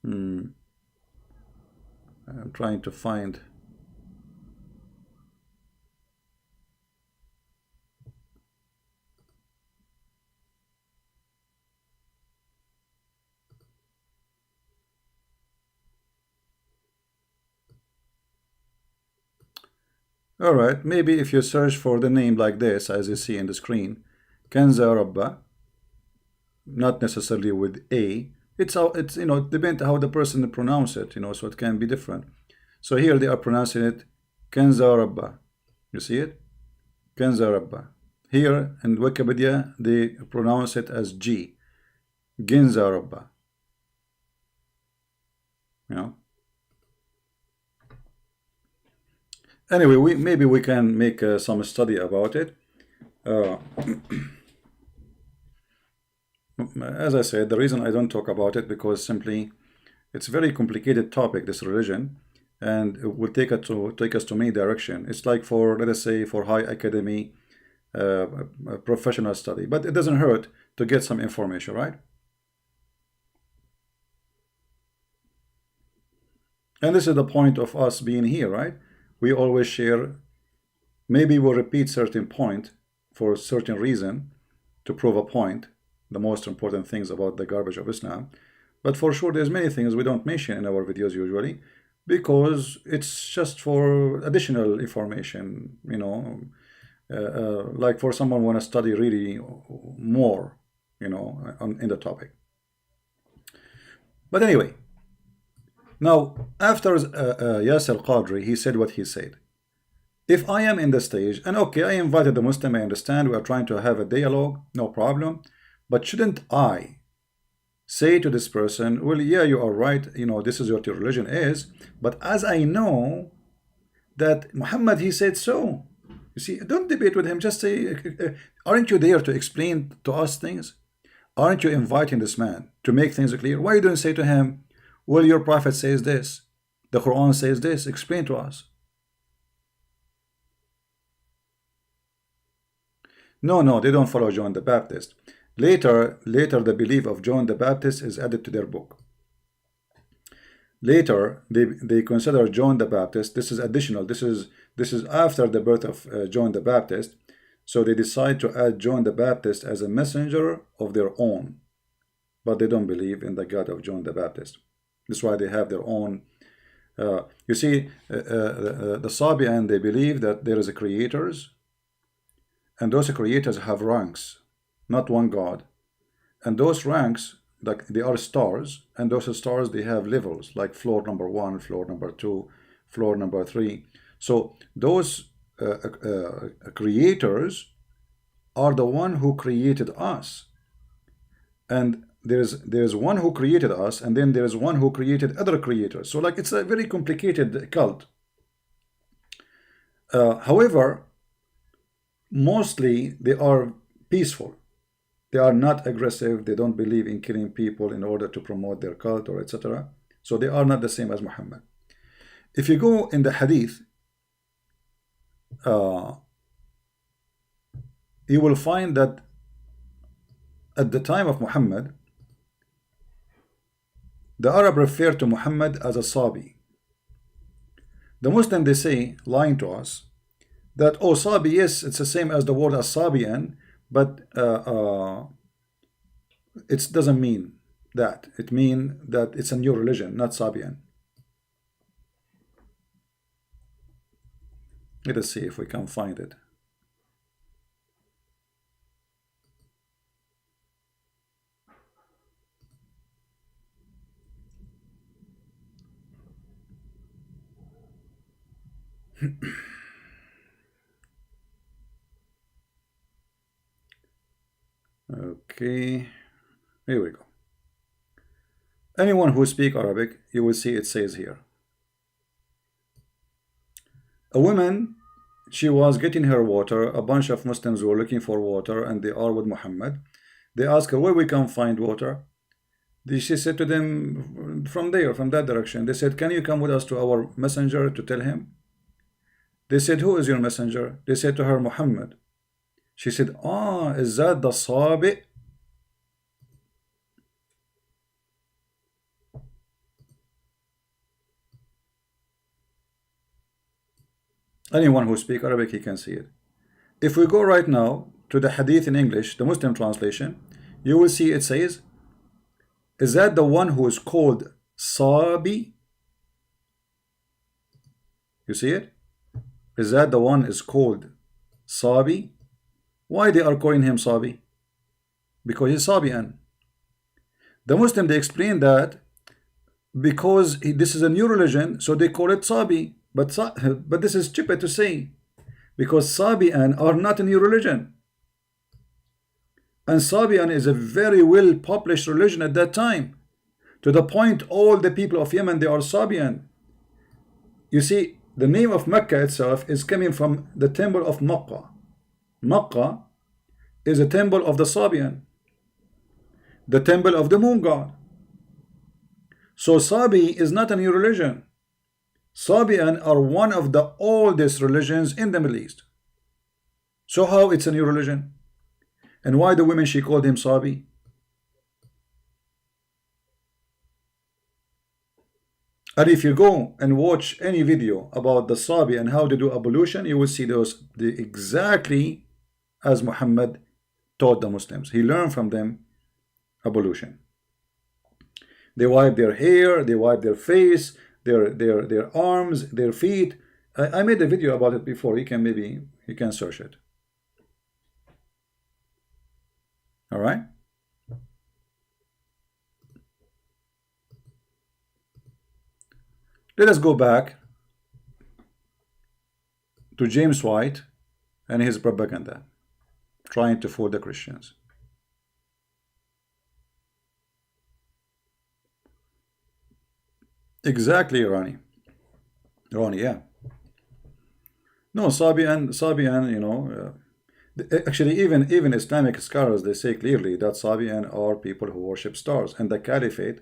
I'm trying to find. All right, maybe if you search for the name like this, as you see in the screen, Kanza Rabba, not necessarily with A. It's you know, depends how the person pronounce it, you know, so it can be different. So here they are pronouncing it Kanza Rabba. You see it? Kanza Rabba. Here in Wikipedia they pronounce it as G. Ginza Rabba. You know. Anyway, maybe we can make some study about it. As I said, the reason I don't talk about it because simply it's a very complicated topic, this religion, and it will take us to many directions. It's like for, let us say, for high academy professional study, but it doesn't hurt to get some information, right? And this is the point of us being here, right? We always share. Maybe we'll repeat certain point for a certain reason to prove a point, the most important things about the garbage of Islam. But for sure, there's many things we don't mention in our videos usually, because it's just for additional information, you know, like for someone want to study really more, you know, in the topic. But anyway, now after Yasir Qadhi, he said what he said. If I am in the stage, and okay, I invited the Muslim, I understand, we are trying to have a dialogue, no problem, but shouldn't I say to this person, well, yeah, you are right, you know, this is what your religion is, but as I know that Muhammad, he said so. You see, don't debate with him, just say, aren't you there to explain to us things? Aren't you inviting this man to make things clear? Why you don't say to him, well, your prophet says this, the Quran says this, explain to us. No, they don't follow John the Baptist. Later, the belief of John the Baptist is added to their book. Later, they consider John the Baptist. This is additional. This is after the birth of John the Baptist. So they decide to add John the Baptist as a messenger of their own, but they don't believe in the God of John the Baptist. That's why they have their own. You see, the Sabian, they believe that there is a creators. And those creators have ranks, not one God. And those ranks, like they are stars, and those stars, they have levels, like floor number 1, floor number 2, floor number 3. So those creators are the one who created us. And there's one who created us, and then there's one who created other creators. So like it's a very complicated cult. However, mostly they are peaceful. They are not aggressive. They don't believe in killing people in order to promote their cult or etc. So they are not the same as Muhammad. If you go in the hadith, you will find that at the time of Muhammad, the Arab referred to Muhammad as a Sabi. The Muslim, they say, lying to us, that, oh, Sabi, yes, it's the same as the word as Sabian, but it doesn't mean that. It means that it's a new religion, not Sabian. Let us see if we can find it. Okay, here we go. Anyone who speaks Arabic, you will see it says here. A woman, she was getting her water. A bunch of Muslims were looking for water, and they are with Muhammad. They asked her, where we can find water? She said to them, from there, from that direction. They said, can you come with us to our messenger to tell him? They said, who is your messenger? They said to her, Muhammad. She said, ah, is that the Sabi? Anyone who speaks Arabic, he can see it. If we go right now to the hadith in English, the Muslim translation, you will see it says, is that the one who is called Sabi? You see it? Is that the one is called Sabi? Why they are calling him Sabi? Because he's Sabian. The Muslim, they explain that because this is a new religion, so they call it Sabi. But this is stupid to say, because Sabian are not a new religion. And Sabian is a very well published religion at that time, to the point all the people of Yemen, they are Sabian. You see, the name of Mecca itself is coming from the temple of Makkah. Makkah is a temple of the Sabian, the temple of the moon god. So Sabi is not a new religion. Sabian are one of the oldest religions in the Middle East. So how it's a new religion? And why the women, she called him Sabi? And if you go and watch any video about the Sabi and how they do ablution, you will see those exactly as Muhammad taught the Muslims. He learned from them ablution. They wipe their hair, they wipe their face, their arms, their feet. I made a video about it before. You can search it. All right. Let us go back to James White and his propaganda, trying to fool the Christians. Exactly, Ronnie, yeah. No, Sabian, you know, actually even Islamic scholars, they say clearly that Sabian are people who worship stars, and the caliphate,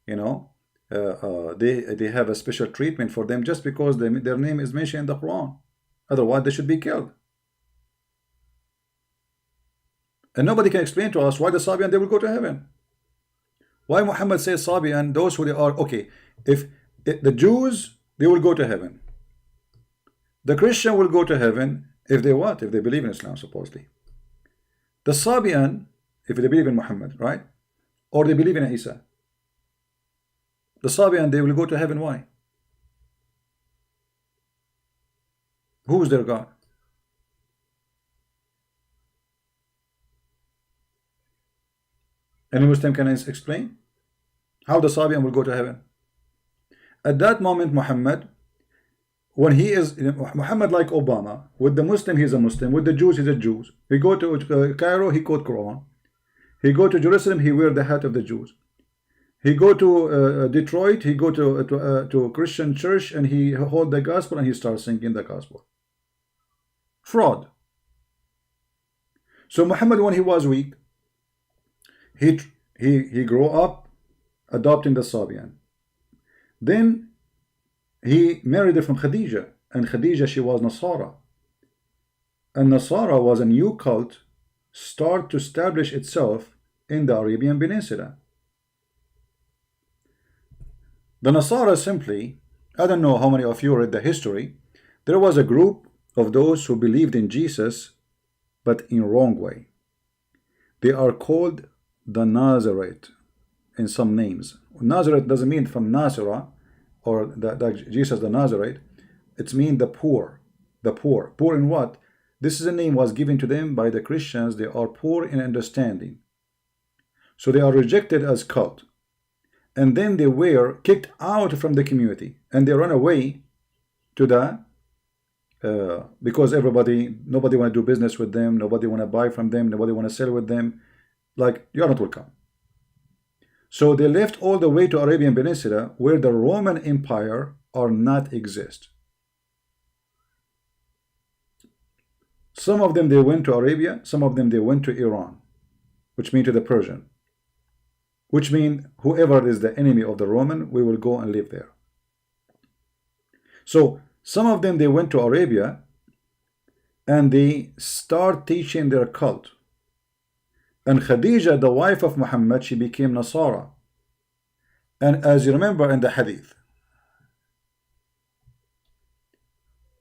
you know, they have a special treatment for them just because their name is mentioned in the Quran. Otherwise, they should be killed. And nobody can explain to us why the Sabian, they will go to heaven. Why Muhammad says Sabian, those who they are, okay, if the Jews, they will go to heaven. The Christian will go to heaven if they what? If they believe in Islam, supposedly. The Sabian, if they believe in Muhammad, right? Or they believe in Isa. The Sabian, they will go to heaven. Why? Who is their God? Any Muslim can explain how the Sabian will go to heaven? At that moment, Muhammad, when he is Muhammad, like Obama, with the Muslim he's a Muslim, with the Jews he's a Jew. He go to Cairo, he quote Quran. He go to Jerusalem, he wear the hat of the Jews. He go to Detroit, he go to a Christian church, and he hold the gospel and he starts singing the gospel. Fraud. So Muhammad, when he was weak, he grew up adopting the Sabian. Then he married her from Khadija, and Khadija, she was Nasara. And Nasara was a new cult start to establish itself in the Arabian Peninsula. The Nasara simply, I don't know how many of you read the history, there was a group of those who believed in Jesus, but in wrong way. They are called the Nazarite in some names. Nazarite doesn't mean from Nasira or the Jesus the Nazarite. It's mean the poor. The poor. Poor in what? This is a name was given to them by the Christians. They are poor in understanding. So they are rejected as cult. And then they were kicked out from the community. And they run away to the because nobody want to do business with them, nobody want to buy from them, nobody want to sell with them. Like, you're not welcome. So they left all the way to Arabian Peninsula, where the Roman Empire are not exist. Some of them they went to Arabia, some of them they went to Iran, which mean to the Persian, which mean whoever is the enemy of the Roman, we will go and live there. So some of them they went to Arabia and they start teaching their cult. And Khadija, the wife of Muhammad, she became Nasara. And as you remember in the hadith,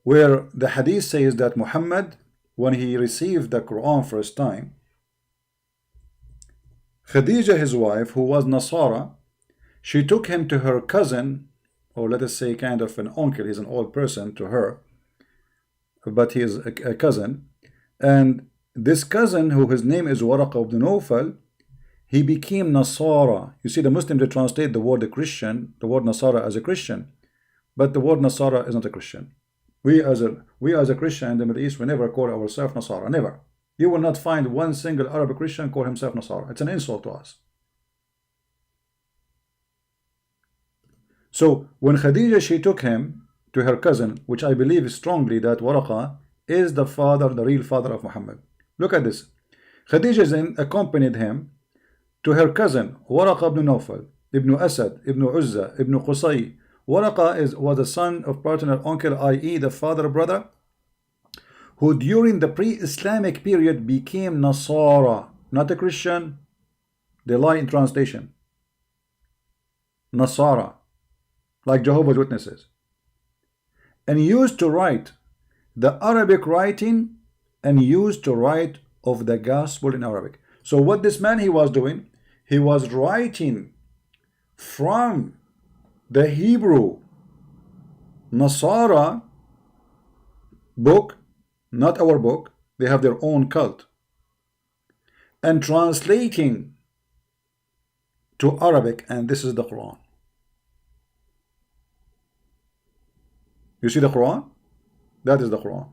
where the hadith says that Muhammad, when he received the Quran first time, Khadija, his wife, who was Nasara, she took him to her cousin, or let us say kind of an uncle, he's an old person to her, but he is a cousin, and this cousin, who his name is Waraqa ibn Nawfal, he became Nasara. You see, the Muslims, they translate the word Christian, the word Nasara as a Christian, but the word Nasara is not a Christian. We as a Christian in the Middle East, we never call ourselves Nasara, never. You will not find one single Arab Christian call himself Nasara. It's an insult to us. So when Khadija, she took him to her cousin, which I believe strongly that Waraqa is the father, the real father of Muhammad. Look at this. Khadija then accompanied him to her cousin, Waraqa ibn Nawfal, ibn Asad, ibn Uzza, ibn Qusay. Waraqa was the son of paternal uncle, i.e. the father brother, who during the pre-Islamic period became Nasara, not a Christian. They lie in translation. Nasara, like Jehovah's Witnesses. And used to write the Arabic writing and used to write of the gospel in Arabic. So what this man he was doing, he was writing from the Hebrew Nasara book, not our book, they have their own cult, and translating to Arabic, and this is the Quran. You see the Quran? That is the Quran.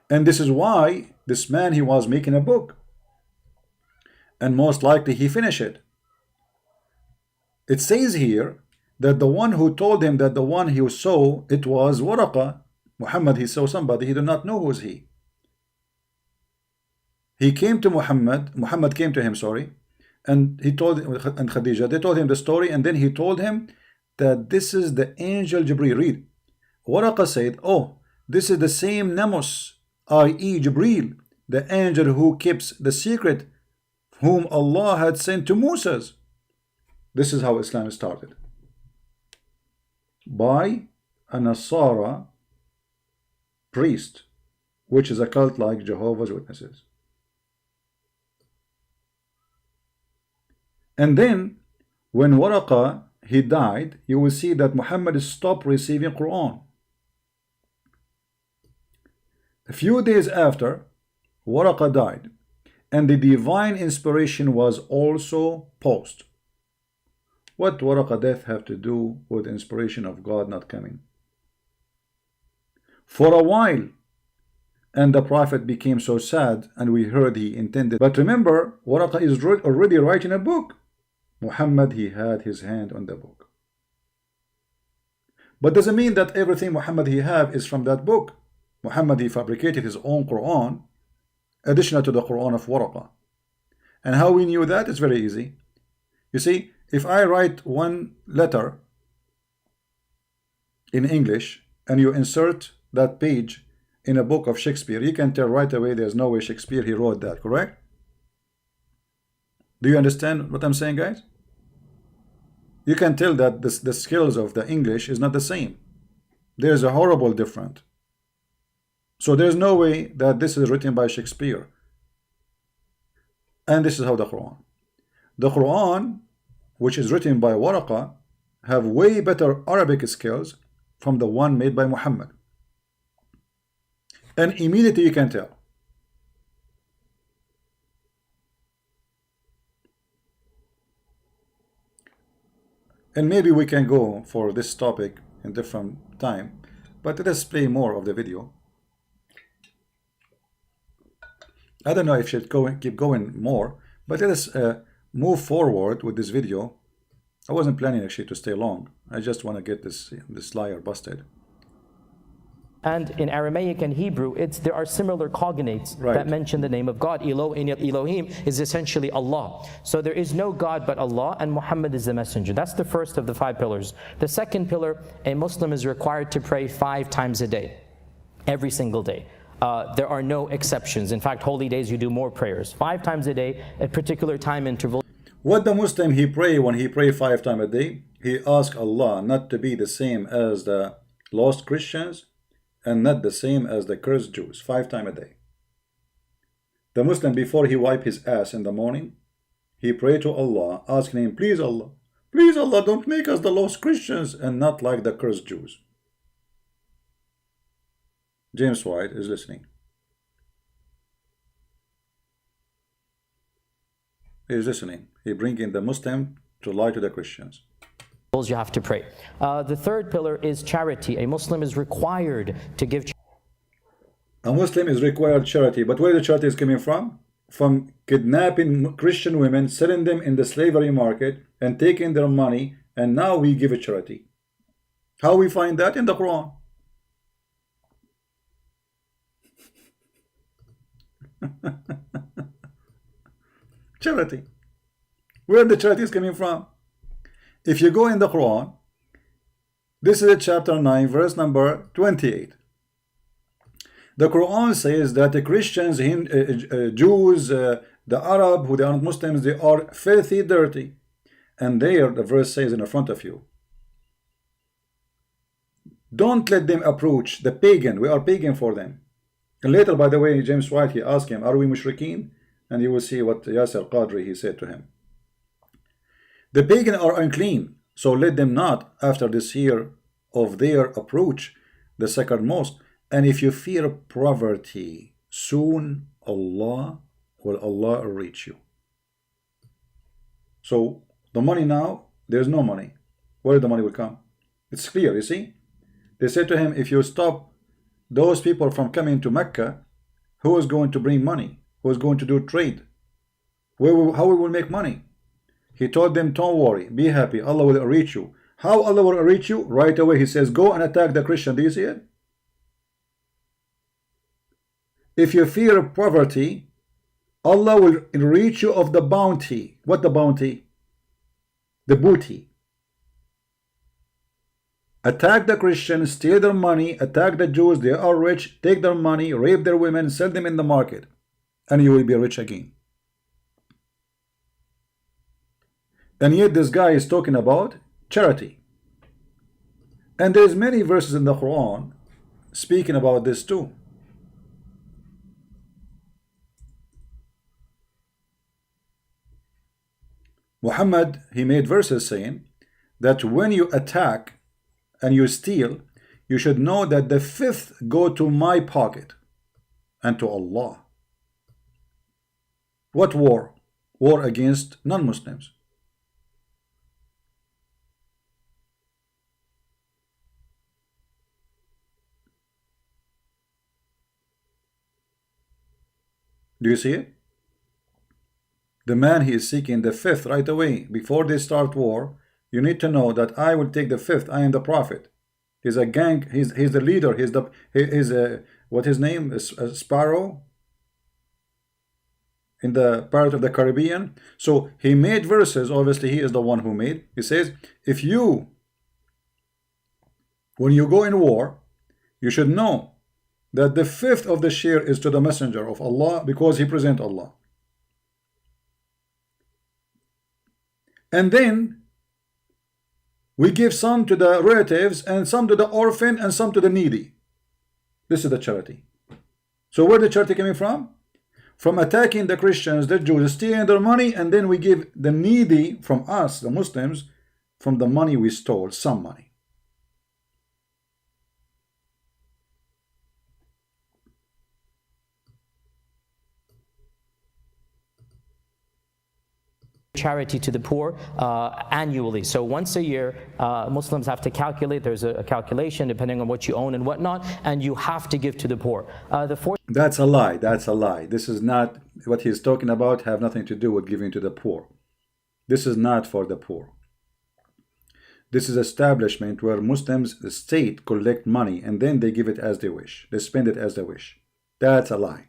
And this is why this man, he was making a book. And most likely he finished it. It says here that the one who told him that the one he saw, it was Waraqa. Muhammad, he saw somebody, he did not know who was he. He came to Muhammad came to him, sorry, and he told, and Khadija, they told him the story, and then he told him that this is the angel Jibreel. Read. Waraqa said, oh, this is the same Namus, i.e. Jibreel, the angel who keeps the secret, whom Allah had sent to Moses. This is how Islam started. By a Nasara priest, which is a cult like Jehovah's Witnesses. And then, when Waraqa, he died, you will see that Muhammad stopped receiving Quran. A few days after, Waraqa died, and the divine inspiration was also paused. What Waraqa death have to do with inspiration of God not coming? For a while, and the Prophet became so sad, and we heard he intended. But remember, Waraqa is already writing a book. Muhammad, he had his hand on the book. But doesn't mean that everything Muhammad he have is from that book. Muhammad, he fabricated his own Quran, additional to the Quran of Waraqa. And how we knew that is very easy. You see, if I write one letter in English and you insert that page in a book of Shakespeare, you can tell right away there's no way Shakespeare he wrote that, correct? Do you understand what I'm saying, guys? You can tell that the skills of the English is not the same. There's a horrible difference. So there's no way that this is written by Shakespeare. And this is how the Quran. The Quran, which is written by Waraqa, have way better Arabic skills from the one made by Muhammad. And immediately you can tell. And maybe we can go for this topic in different time, but let us play more of the video. I don't know if should keep going more, but let us move forward with this video. I wasn't planning actually to stay long. I just want to get this liar busted. And in Aramaic and Hebrew, there are similar cognates that mention the name of God. Elohim is essentially Allah. So there is no God but Allah, and Muhammad is the messenger. That's the first of the 5 pillars. The second pillar, a Muslim is required to pray 5 times a day, every single day. There are no exceptions. In fact, holy days you do more prayers. 5 times a day, at particular time intervals. What the Muslim he pray when he pray 5 times a day? He ask Allah not to be the same as the lost Christians, and not the same as the cursed Jews. 5 times a day. The Muslim, before he wipe his ass in the morning, he pray to Allah, asking him, please Allah, don't make us the lost Christians and not like the cursed Jews. James White is listening. He is listening. He bringing the Muslim to lie to the Christians. You have to pray. The third pillar is charity. A Muslim is required to give charity. A Muslim is required charity, but where the charity is coming from? From kidnapping Christian women, selling them in the slavery market, and taking their money, and now we give a charity. How we find that? In the Quran. Charity. Where the charity is coming from? If you go in the Quran, this is chapter 9, verse number 28. The Quran says that the Christians, Jews, the Arab, who they are not Muslims, they are filthy, dirty. And there, the verse says in the front of you, don't let them approach the pagan. We are pagan for them. And later, by the way, James White, he asked him, are we mushrikeen? And you will see what Yasir Qadhi, he said to him. The pagan are unclean, so let them not, after this year of their approach, the sacred mosque. And if you fear poverty, soon Allah will reach you. So the money now, there's no money. Where the money will come? It's clear, you see. They said to him, if you stop those people from coming to Mecca, who is going to bring money? Who is going to do trade? How we will make money? He told them, don't worry, be happy, Allah will reach you. How Allah will reach you? Right away, he says, go and attack the Christian. Do you see it? If you fear poverty, Allah will reach you of the bounty. What the bounty? The booty. Attack the Christians, steal their money, attack the Jews, they are rich, take their money, rape their women, sell them in the market, and you will be rich again. And yet this guy is talking about charity. And there's many verses in the Quran speaking about this too. Muhammad, he made verses saying that when you attack and you steal, you should know that the 5th go to my pocket. and to Allah. What war? War against non-Muslims. Do you see it? The man, he is seeking the fifth right away. Before they start war, you need to know that I will take the fifth. I am the prophet. He's a gang. He's the leader. He's what his name is, Sparrow in the Pirate of the Caribbean. So he made verses. Obviously, he is the one who made. He says, if you, when you go in war, you should know that the fifth of the share is to the messenger of Allah, because he presents Allah. And then we give some to the relatives, and some to the orphan, and some to the needy. This is the charity. So where the charity coming from? From attacking the Christians, the Jews, stealing their money, and then we give the needy from us, the Muslims, from the money we stole, some money. Charity to the poor annually. So once a year, Muslims have to calculate. There's a calculation depending on what you own and whatnot, and you have to give to the poor. The fourth. That's a lie. That's a lie. This is not what he's talking about. Have nothing to do with giving to the poor. This is not for the poor. This is establishment where Muslims, the state, collect money and then they give it as they wish. They spend it as they wish. That's a lie.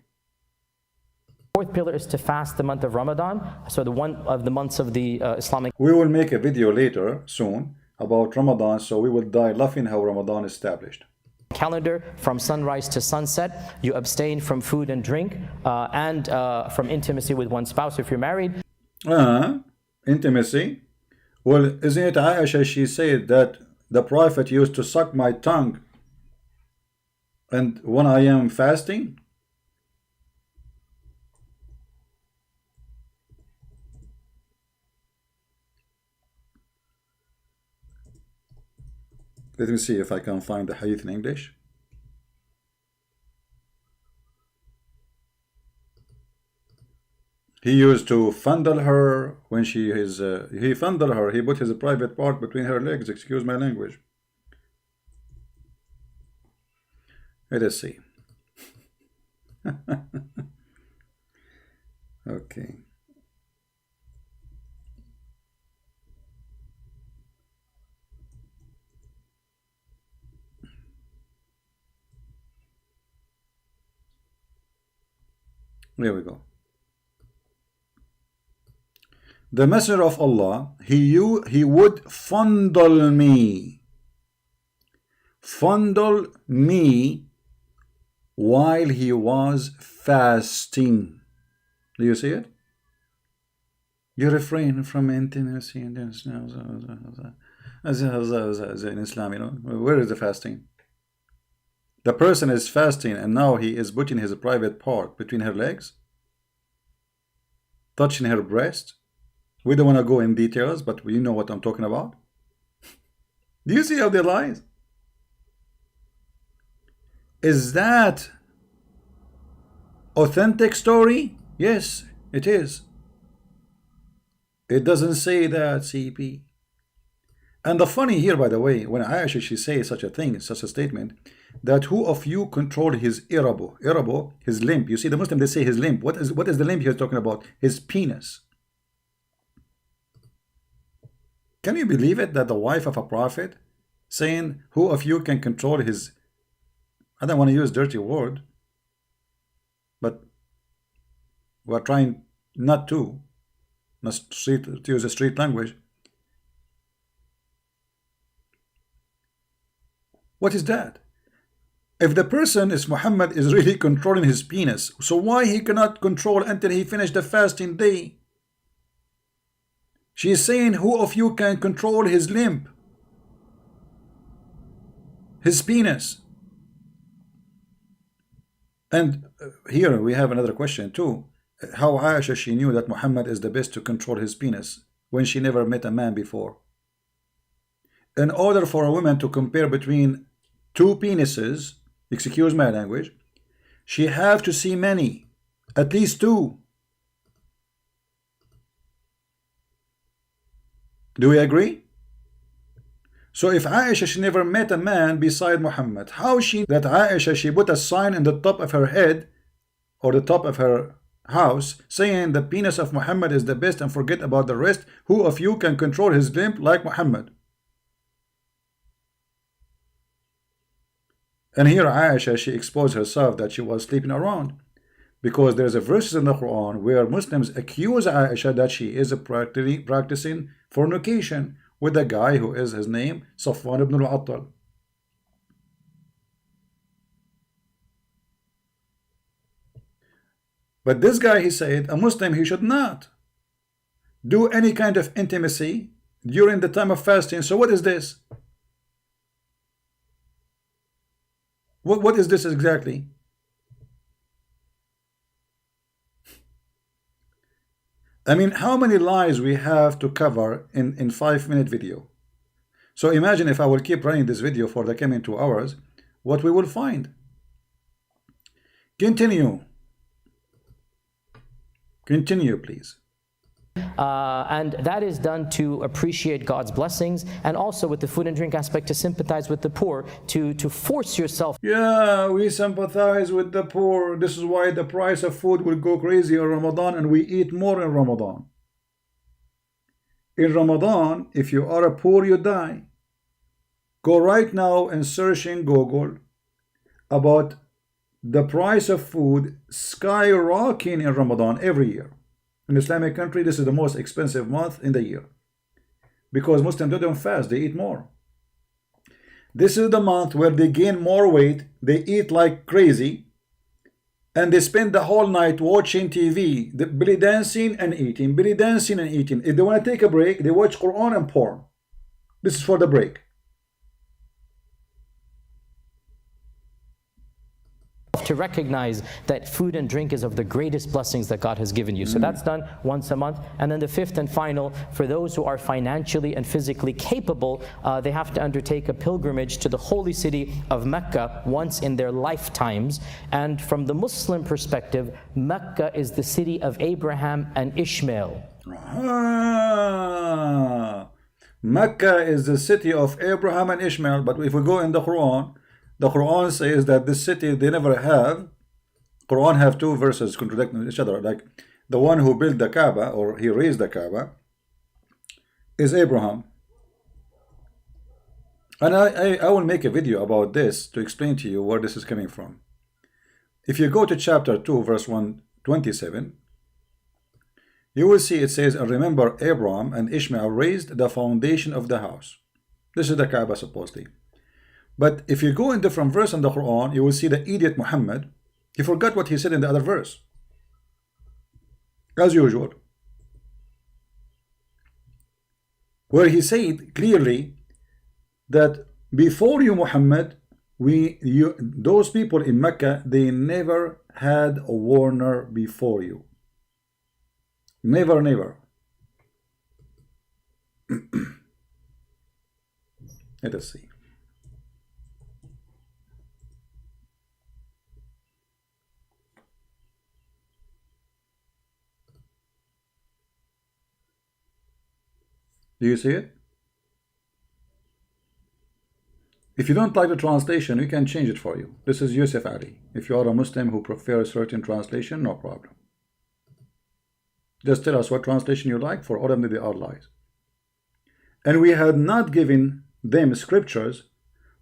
Fourth pillar is to fast the month of Ramadan. So the one of the months of the Islamic. We will make a video later soon about Ramadan, so we will die laughing how Ramadan is established. Calendar from sunrise to sunset. You abstain from food and drink and from intimacy with one spouse if you're married. Intimacy. Well, isn't it Aisha? She said that the Prophet used to suck my tongue, and when I am fasting. Let me see if I can find the hadith in English. He used to fondle her when he fondled her. He put his private part between her legs. Excuse my language. Let us see. Okay. There we go. The Messenger of Allah, he would fondle me while he was fasting. Do you see it? You refrain from intimacy in Islam, you know. Where is the fasting? The person is fasting and now he is putting his private part between her legs, touching her breast. We don't want to go in details, but you know what I'm talking about. Do you see how they lie? Is that authentic story? Yes, it is. It doesn't say that, CP. And the funny here, by the way, when Aisha, she says such a thing, such a statement, that who of you control his irabo? Irabo, his limb. You see, the Muslim, they say his limb. What is the limb he's talking about? His penis. Can you believe it that the wife of a prophet saying, who of you can control his, I don't want to use dirty word, but we're trying not to use a street language. What is that? If the person is Muhammad is really controlling his penis, so why he cannot control until he finished the fasting day? She is saying, who of you can control his limb? His penis. And here we have another question too. How Aisha, she knew that Muhammad is the best to control his penis when she never met a man before. In order for a woman to compare between two penises, excuse my language, she have to see many, at least two. Do we agree? So if Aisha, she never met a man beside Muhammad, how she that Aisha, she put a sign in the top of her head or the top of her house saying the penis of Muhammad is the best and forget about the rest? Who of you can control his limb like Muhammad? And here Aisha, she exposed herself that she was sleeping around, because there's a verse in the Quran where Muslims accuse Aisha that she is practicing fornication with a guy who is his name Safwan ibn al-Attal. But this guy, he said, a Muslim, he should not do any kind of intimacy during the time of fasting. So what is this? What is this exactly? I mean, how many lies we have to cover in 5-minute video? So imagine if I will keep running this video for the coming 2 hours, what we will find. Continue. Continue, please. And that is done to appreciate God's blessings, and also with the food and drink aspect to sympathize with the poor, to force yourself. Yeah, we sympathize with the poor. This is why the price of food will go crazy in Ramadan, and we eat more in Ramadan. In Ramadan, if you are a poor, you die. Go right now and search in Google about the price of food skyrocketing in Ramadan every year. In Islamic country, this is the most expensive month in the year, because Muslims don't fast, they eat more. This is the month where they gain more weight, they eat like crazy, and they spend the whole night watching TV, belly dancing and eating, belly dancing and eating. If they want to take a break, they watch Quran and porn. This is for the break. To recognize that food and drink is of the greatest blessings that God has given you. So that's done once a month. And then the fifth and final, for those who are financially and physically capable, they have to undertake a pilgrimage to the holy city of Mecca once in their lifetimes. And from the Muslim perspective, Mecca is the city of Abraham and Ishmael. Mecca is the city of Abraham and Ishmael. But if we go in the Quran says that this city they never have. Quran have two verses contradicting each other. Like the one who built the Kaaba, or he raised the Kaaba, is Abraham. And I will make a video about this to explain to you where this is coming from. If you go to chapter 2 verse 127, you will see it says, and remember Abraham and Ishmael raised the foundation of the house. This is the Kaaba supposedly. But if you go in different verse in the Quran, you will see the idiot Muhammad, he forgot what he said in the other verse. As usual. Where he said clearly that before you, Muhammad, those people in Mecca, they never had a warner before you. Never, never. Let us see. Do you see it? If you don't like the translation, we can change it for you. This is Yusuf Ali. If you are a Muslim who prefers a certain translation, no problem. Just tell us what translation you like. For all of them, they are lies. And we had not given them scriptures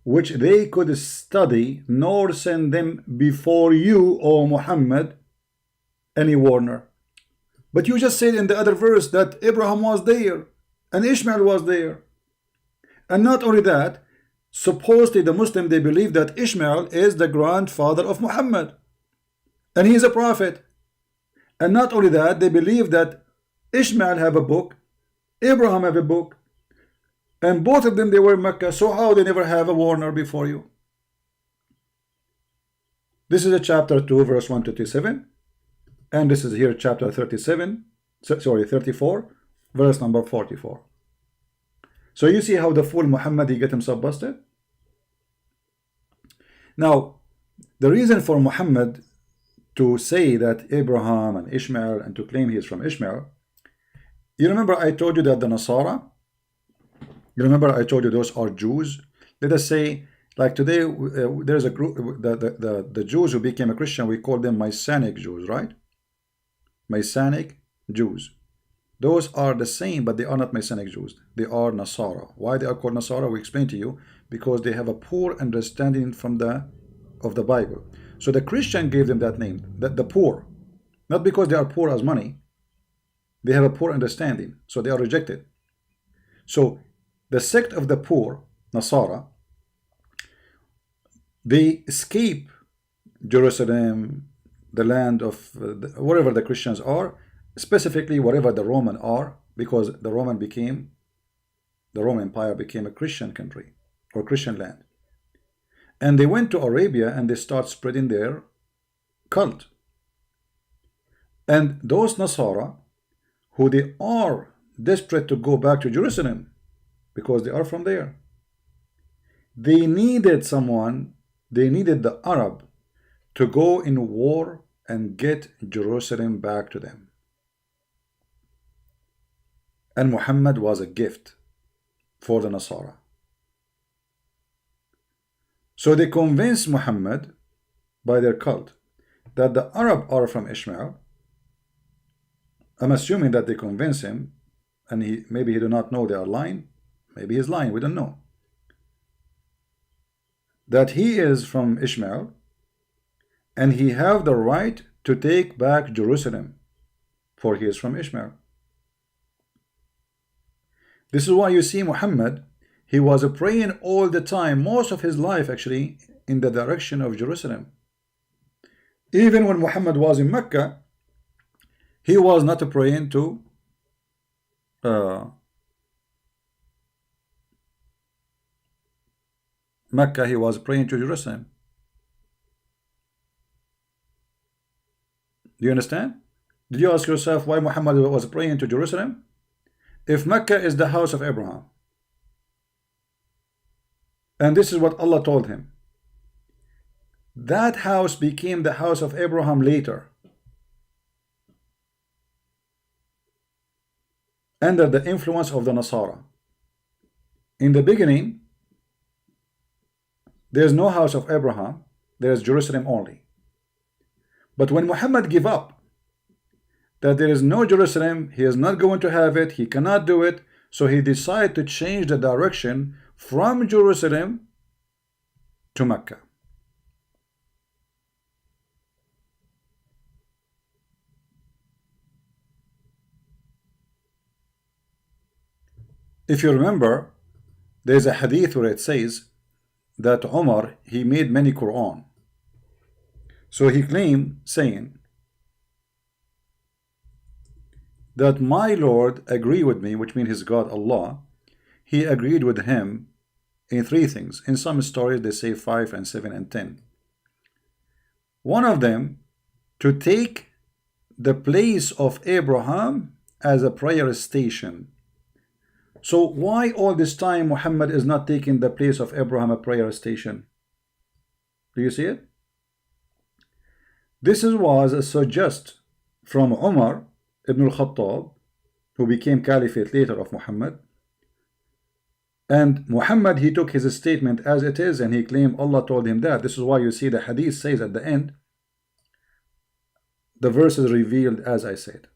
which they could study, nor send them before you, O Muhammad, any warner. But you just said in the other verse that Abraham was there and Ishmael was there. And not only that, supposedly the Muslim, they believe that Ishmael is the grandfather of Muhammad and he is a prophet. And not only that, they believe that Ishmael have a book, Abraham have a book, and both of them they were in Mecca. So how they never have a warner before you? This is a chapter 2 verse 127, and this is here chapter 34 verse number 44. So you see how the fool Muhammad, he get himself busted. Now the reason for Muhammad to say that Abraham and Ishmael, and to claim he is from Ishmael. You remember I told you that the Nasara, you remember I told you those are Jews? Let us say, like today, there's a group, the Jews who became a Christian, we call them Messianic Jews, right? Messianic Jews. Those are the same, but they are not Messianic Jews. They are Nasara. Why they are called Nasara? We explain to you, because they have a poor understanding of the Bible. So the Christian gave them that name, the poor. Not because they are poor as money. They have a poor understanding, so they are rejected. So the sect of the poor, Nasara, they escape Jerusalem, the land of wherever the Christians are, specifically wherever the Roman are, because the Roman Empire became a Christian country or Christian land. And they went to Arabia and they start spreading their cult. And those Nasara, who they are desperate to go back to Jerusalem because they are from there, they needed someone, they needed the Arab to go in war and get Jerusalem back to them. And Muhammad was a gift for the Nasara. So they convinced Muhammad by their cult that the Arab are from Ishmael. I'm assuming that they convince him, and maybe he do not know they are lying. Maybe he's lying, we don't know. That he is from Ishmael, and he have the right to take back Jerusalem, for he is from Ishmael. This is why you see Muhammad, he was praying all the time, most of his life actually, in the direction of Jerusalem. Even when Muhammad was in Mecca, he was not praying to Mecca, he was praying to Jerusalem. Do you understand? Did you ask yourself why Muhammad was praying to Jerusalem? If Mecca is the house of Abraham, and this is what Allah told him, that house became the house of Abraham later, under the influence of the Nasara. In the beginning, there is no house of Abraham, there is Jerusalem only. But when Muhammad gave up that there is no Jerusalem, he is not going to have it, he cannot do it, so he decided to change the direction from Jerusalem to Mecca. If you remember, there is a hadith where it says that Umar, he made many Quran. So he claimed, saying that my Lord agreed with me, which means his God Allah, he agreed with him in 3 things. In some stories they say 5 and 7 and 10. One of them, to take the place of Abraham as a prayer station. So why all this time Muhammad is not taking the place of Abraham a prayer station? Do you see it? This was a suggest from Umar ibn al-Khattab, who became caliphate later of Muhammad. And Muhammad, he took his statement as it is, and he claimed Allah told him that. This is why you see the hadith says at the end, the verse is revealed as I said.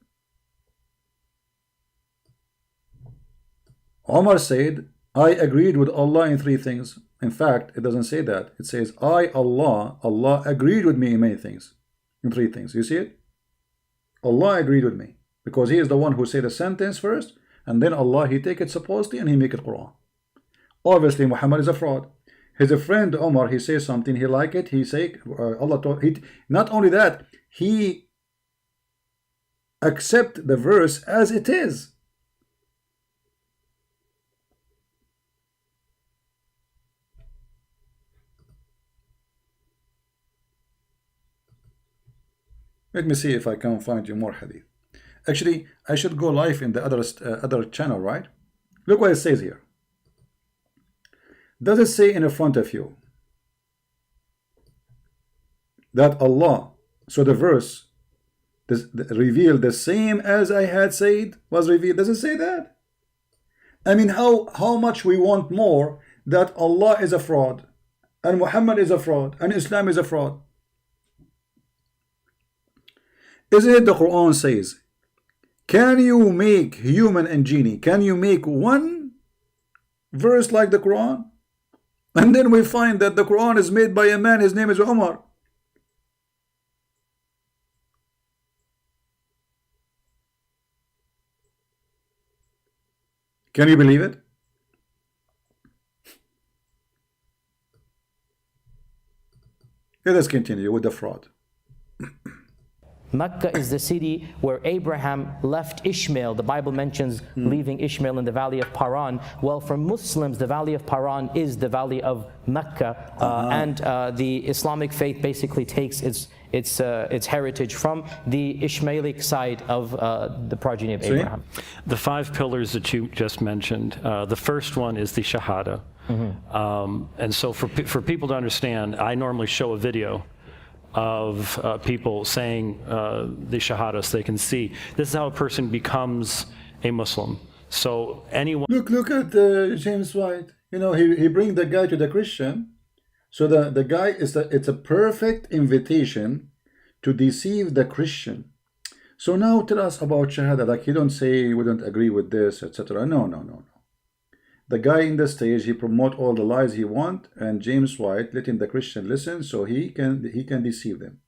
Umar said, I agreed with Allah in 3 things. In fact, it doesn't say that. It says, Allah agreed with me in many things. In 3 things. You see it? Allah agreed with me. Because he is the one who said a sentence first, and then Allah, he take it supposedly and he make it Quran. Obviously, Muhammad is a fraud. His friend Umar, he says something, he like it, he say, Allah told, not only that, he accept the verse as it is. Let me see if I can find you more hadith. Actually, I should go live in the other channel, right? Look what it says here. Does it say in front of you that Allah So the verse revealed the same as I had said was revealed. Does it say that? I mean, how much we want more that Allah is a fraud, and Muhammad is a fraud, and Islam is a fraud. Isn't it the Quran says, can you make human and genie, can you make one verse like the Quran? And then we find that the Quran is made by a man, his name is Umar. Can you believe it? Let us continue with the fraud. Mecca is the city where Abraham left Ishmael. The Bible mentions leaving Ishmael in the valley of Paran. Well, for Muslims, the valley of Paran is the valley of Mecca, and the Islamic faith basically takes its heritage from the Ishmaelic side of the progeny of Abraham. The 5 pillars that you just mentioned, the first one is the Shahada. And so for people to understand, I normally show a video of people saying the Shahada so they can see. This is how a person becomes a Muslim. So anyone... Look at James White. You know, he bring the guy to the Christian. So the guy it's a perfect invitation to deceive the Christian. So now tell us about Shahada. Like, you don't say we don't agree with this, etc. No. The guy in the stage, he promote all the lies he want, and James White letting the Christian listen so he can deceive them.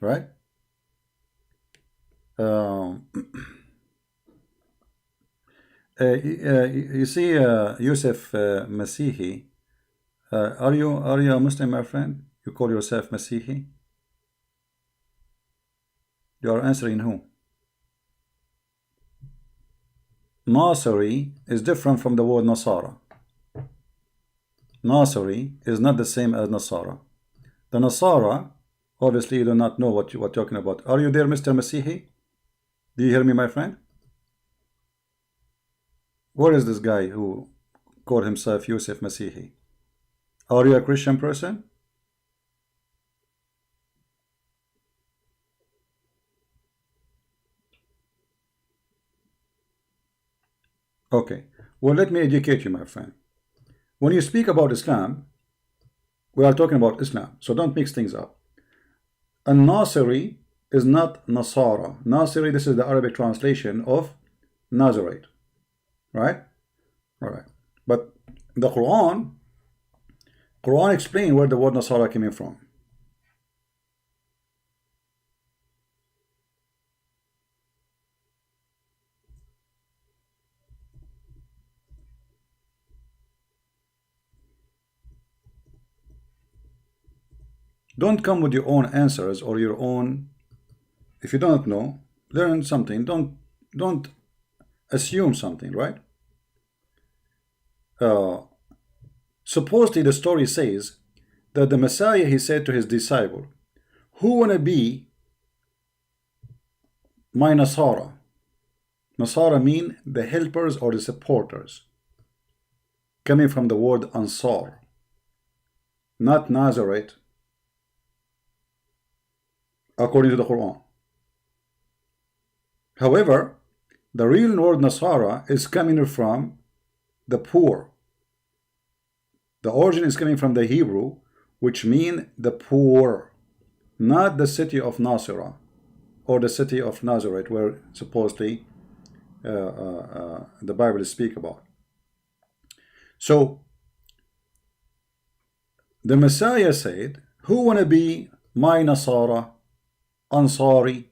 Right? You see, Yusuf Masihi. Are you a Muslim, my friend? You call yourself Masihi? You are answering who? Nasiri is different from the word Nasara. Nasiri is not the same as Nasara. The Nasara, obviously you do not know what you are talking about. Are you there, Mr. Masihi? Do you hear me, my friend? Where is this guy who called himself Yusuf Masihi? Are you a Christian person? Okay. Well, let me educate you, my friend. When you speak about Islam, we are talking about Islam, so don't mix things up. An-Nasiri is not Nasara. Nasiri, this is the Arabic translation of Nazarite. Right? All right. But the Quran explains where the word Nasara came from. Don't come with your own answers or your own. If you don't know, learn something. Don't assume something, right? Supposedly the story says that the Messiah, he said to his disciple, who wanna be my Nasara? Nasara mean the helpers or the supporters, coming from the word Ansar, not Nazareth, according to the Quran. However, the real word Nasara is coming from the poor. The origin is coming from the Hebrew, which mean the poor, not the city of Nasira or the city of Nazareth, where supposedly the Bible speak about. So the Messiah said, who wanna be my Nasara, Ansari,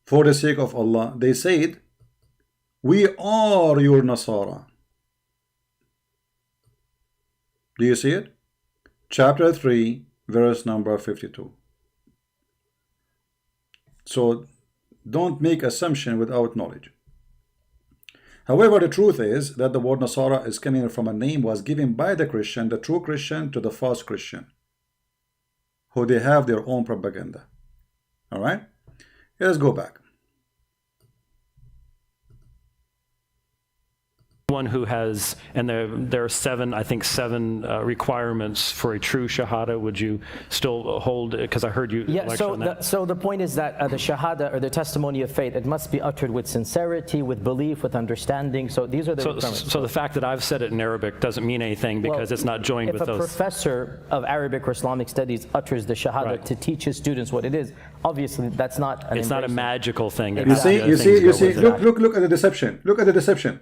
for the sake of Allah? They said, we are your Nasara. Do you see it? Chapter 3, verse number 52. So don't make assumption without knowledge. However, the truth is that the word Nasara is coming from a name was given by the Christian, the true Christian, to the false Christian, who they have their own propaganda. All right? Let's go back. One who has, and there are seven, I think seven requirements for a true shahada. Would you still hold, because I heard you lecture on that. So the point is that the shahada, or the testimony of faith, it must be uttered with sincerity, with belief, with understanding. So these are the requirements. So the fact that I've said it in Arabic doesn't mean anything because it's not joined with those. If a professor of Arabic or Islamic studies utters the shahada to teach his students what it is, obviously that's not an It's not a magical thing. You see, look at the deception. Look at the deception.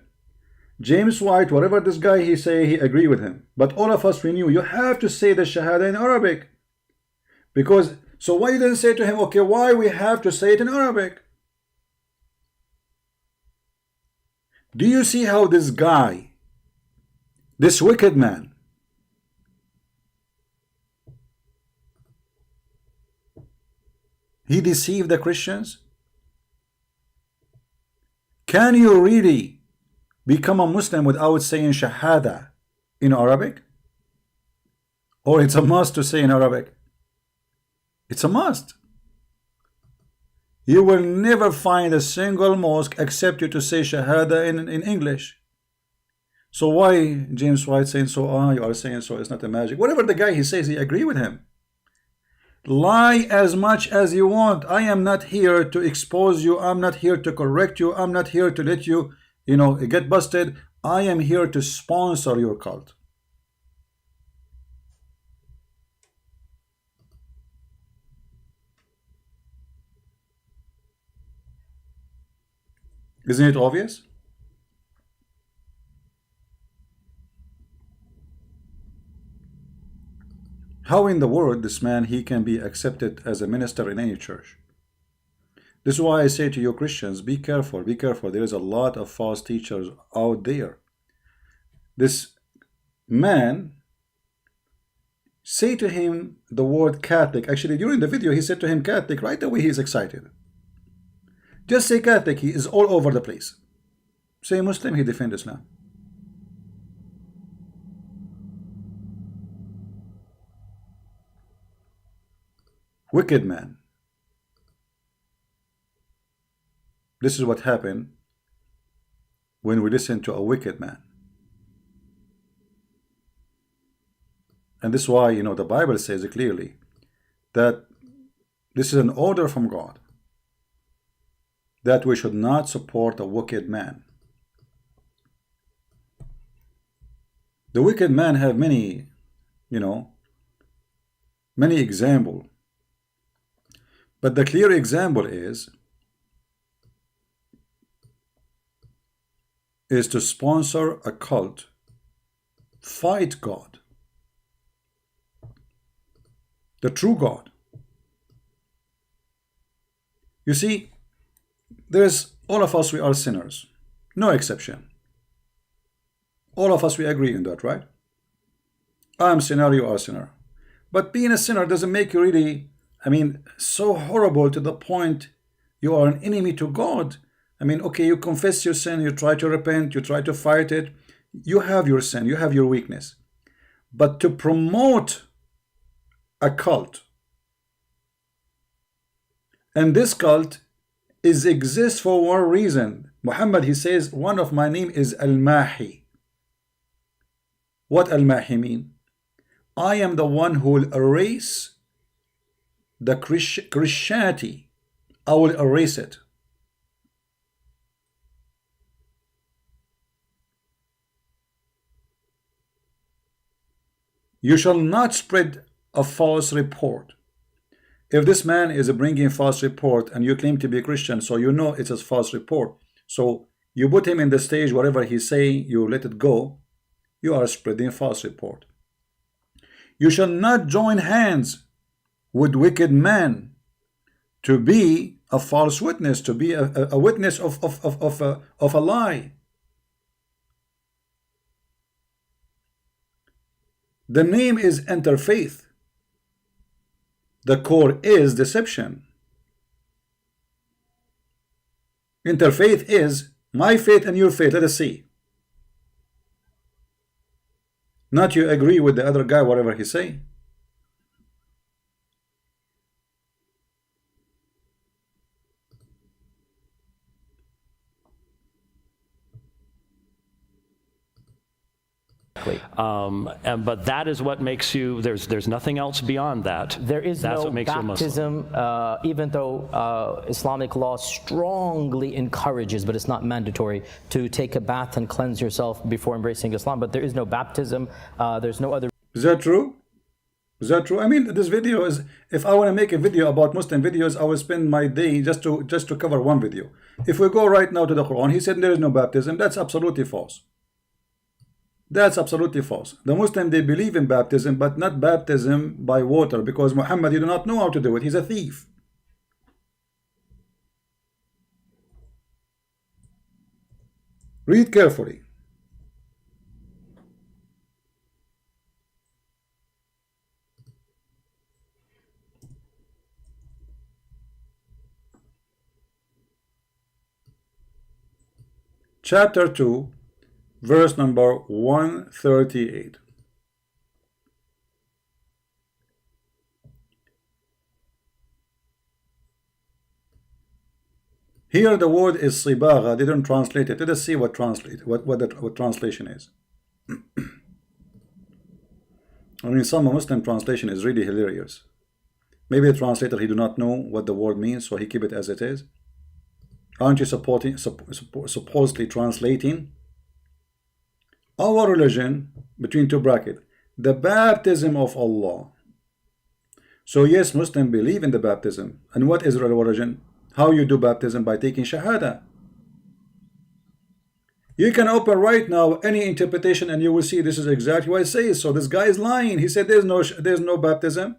James White, whatever this guy he say, he agree with him. But all of us, we knew you have to say the shahada in Arabic. Because, so why you didn't say to him, okay, why we have to say it in Arabic? Do you see how this guy, this wicked man, he deceived the Christians? Can you really become a Muslim without saying shahada in Arabic? Or it's a must to say in Arabic? It's a must. You will never find a single mosque accept you to say shahada in English. So why James White saying so? You are saying so, it's not a magic. Whatever the guy he says, he agree with him. Lie as much as you want. I am not here to expose you. I'm not here to correct you. I'm not here to let you get busted. I am here to sponsor your cult. Isn't it obvious? How in the world this man, he can be accepted as a minister in any church? This is why I say to you Christians, be careful, be careful. There is a lot of false teachers out there. This man, say to him the word Catholic. Actually, during the video, he said to him Catholic. Right away, he's excited. Just say Catholic, he is all over the place. Say Muslim, he defends Islam. Wicked man. This is what happened when we listen to a wicked man. And this is why, the Bible says clearly that this is an order from God, that we should not support a wicked man. The wicked man have many, many examples. But the clear example is to sponsor a cult, fight God, the true God. You see, all of us, we are sinners, no exception. All of us, we agree in that, right? I'm sinner, you are sinner. But being a sinner doesn't make you really, so horrible to the point you are an enemy to God. Okay, you confess your sin, you try to repent, you try to fight it. You have your sin, you have your weakness. But to promote a cult, and this cult exists for one reason. Muhammad, he says, one of my name is Al-Mahi. What Al-Mahi mean? I am the one who will erase the Christianity. I will erase it. You shall not spread a false report. If this man is bringing false report and you claim to be a Christian, so you know it's a false report, so you put him in the stage, whatever he's saying, you let it go, you are spreading false report. You shall not join hands with wicked men to be a false witness, to be a witness of a lie. The name is interfaith. The core is deception. Interfaith is my faith and your faith. Let us see. Not you agree with the other guy, whatever he say. Exactly. But that is what makes you, there's nothing else beyond that. There is That's no what makes baptism, even though Islamic law strongly encourages, but it's not mandatory, to take a bath and cleanse yourself before embracing Islam. But there is no baptism. There's no other. Is that true? Is that true? I mean, this video is, if I want to make a video about Muslim videos, I will spend my day just to cover one video. If we go right now to the Quran, he said there is no baptism. That's absolutely false. That's absolutely false. The Muslim, they believe in baptism, but not baptism by water, because Muhammad, he do not know how to do it. He's a thief. Read carefully. Chapter 2, verse number 138. Here the word is sibagha. They didn't translate it. Let us see what translation is. I mean, some Muslim translation is really hilarious. Maybe the translator, he do not know what the word means, so he keep it as it is. Aren't you supposedly translating our religion, between two brackets, the baptism of Allah? So yes, Muslims believe in the baptism. And what is our religion? How you do baptism? By taking shahada. You can open right now any interpretation and you will see this is exactly what it says. So this guy is lying. He said there's no baptism.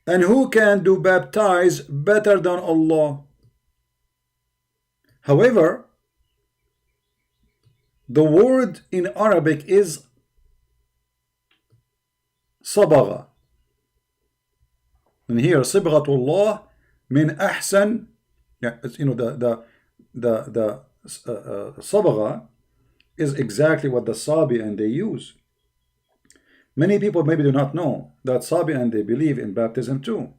And who can do baptize better than Allah? However, the word in Arabic is sabagha. And here, sibghatullah min ahsan. Yeah, you know, the sabagha is exactly what the Sabi and they use. Many people maybe do not know that Sabi and they believe in baptism too.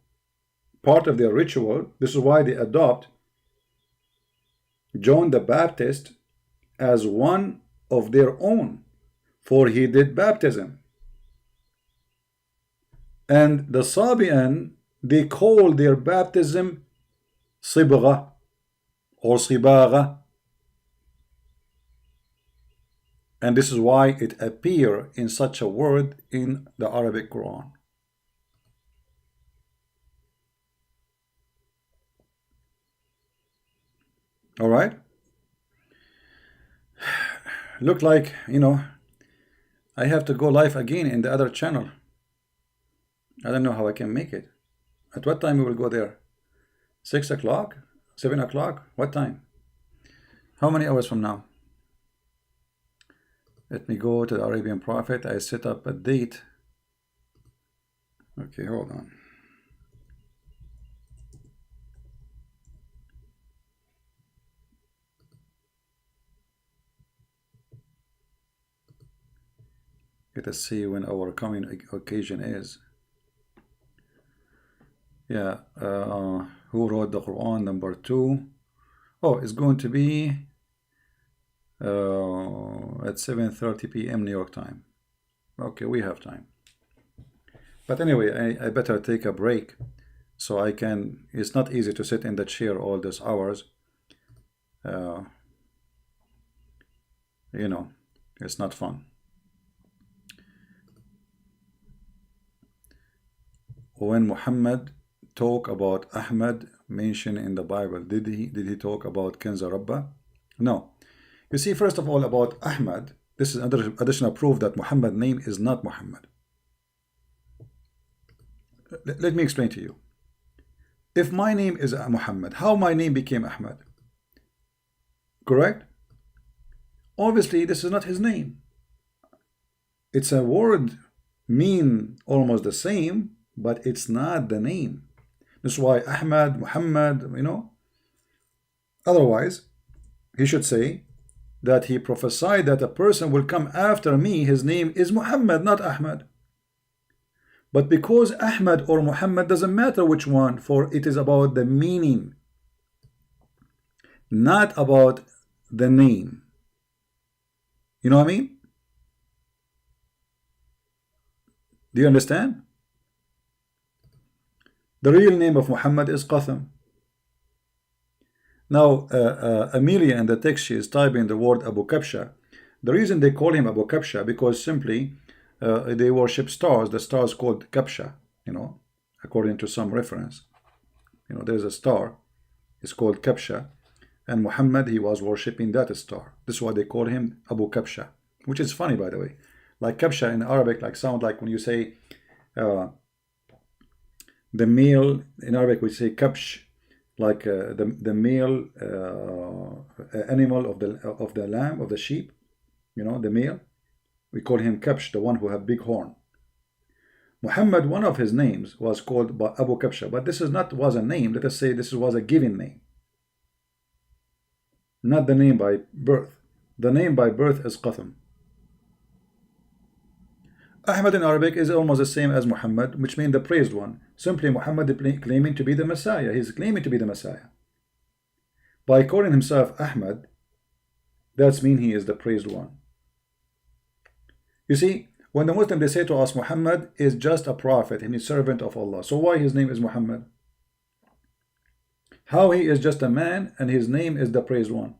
Part of their ritual. This is why they adopt John the Baptist as one of their own, for he did baptism. And the Sabi'an, they call their baptism sibgha or sibagha. And this is why it appears in such a word in the Arabic Quran. All right. Look like, you know, I have to go live again in the other channel. I don't know how I can make it. At what time we will go there? 6 o'clock? 7 o'clock? What time? How many hours from now? Let me go to the Arabian Prophet. I set up a date. Okay, hold on. Let us see when our coming occasion is. Yeah, who wrote the Quran, number 2. Oh, it's going to be at 7:30 p.m. New York time. Okay, we have time. But anyway, I better take a break so I can. It's not easy to sit in the chair all these hours. You know, it's not fun. When Muhammad talk about Ahmad mentioned in the Bible, did he talk about Kenza Rabba? No. You see, first of all, about Ahmad, this is another additional proof that Muhammad's name is not Muhammad. Let me explain to you. If my name is Muhammad, how my name became Ahmad? Correct? Obviously, this is not his name. It's a word mean almost the same, but it's not the name. That's why Ahmad, Muhammad, you know. Otherwise, he should say that he prophesied that a person will come after me, his name is Muhammad, not Ahmad. But because Ahmad or Muhammad doesn't matter which one, for it is about the meaning, not about the name. You know what I mean? Do you understand? The real name of Muhammad is Qatham. Now, Amelia in the text, she is typing the word Abu Kabsha. The reason they call him Abu Kabsha, because simply they worship stars. The star is called Kabsha, you know, according to some reference. You know, there's a star, it's called Kabsha, and Muhammad, he was worshipping that star. This is why they call him Abu Kabsha, which is funny, by the way. Like Kabsha in Arabic, like sound like when you say the male in Arabic, we say Kabsh, like the male animal of the lamb, of the sheep, you know, the male. We call him Kabsh, the one who have big horn. Muhammad, one of his names was called Abu Kabsha, but this is not was a name. Let us say this was a given name, not the name by birth. The name by birth is Qatham. Ahmad in Arabic is almost the same as Muhammad, which means the praised one. Simply Muhammad claiming to be the Messiah. He's claiming to be the Messiah. By calling himself Ahmad, that's mean he is the praised one. You see, when the Muslims, they say to us, Muhammad is just a prophet and he's servant of Allah. So why his name is Muhammad? How he is just a man and his name is the praised one?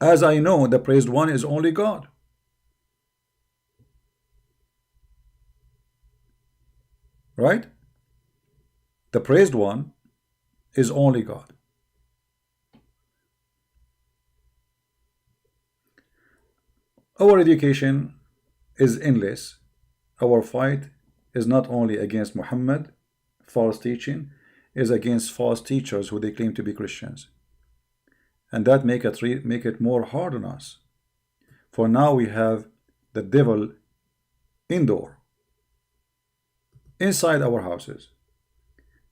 As I know, the praised one is only God. Right? The praised one is only God. Our education is endless. Our fight is not only against Muhammad, false teaching, is against false teachers who they claim to be Christians. And that make it more hard on us. For now we have the devil inside our houses.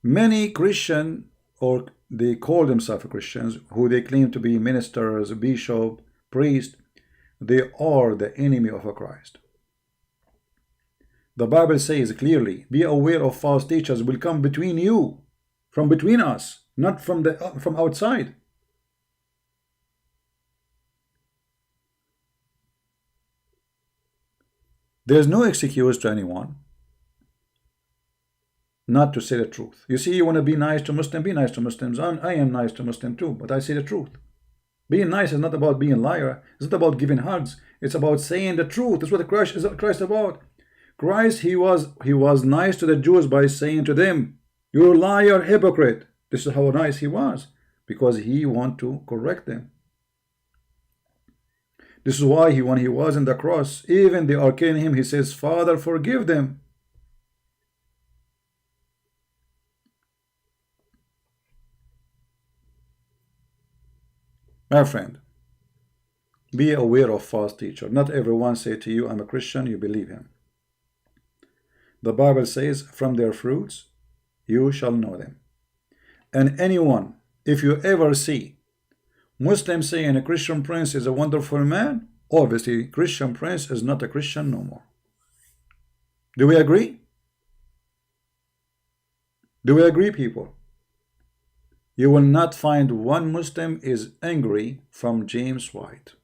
Many Christian, or they call themselves Christians, who they claim to be ministers, bishop, priest, they are the enemy of Christ. The Bible says clearly, be aware of false teachers will come between you, from between us, not from outside. There's no excuse to anyone not to say the truth. You see, you want to be nice to Muslims, be nice to Muslims. I am nice to Muslims too, but I say the truth. Being nice is not about being a liar. It's not about giving hugs. It's about saying the truth. That's what Christ is about. Christ, he was nice to the Jews by saying to them, "You liar, hypocrite." This is how nice he was, because he wanted to correct them. This is why when he was in the cross, even they are killing him, he says, "Father, forgive them." My friend, be aware of false teacher. Not everyone say to you, "I'm a Christian," you believe him. The Bible says, "From their fruits you shall know them." And anyone, if you ever see Muslims saying a Christian prince is a wonderful man, obviously Christian prince is not a Christian no more. Do we agree? Do we agree, people? You will not find one Muslim is angry from James White.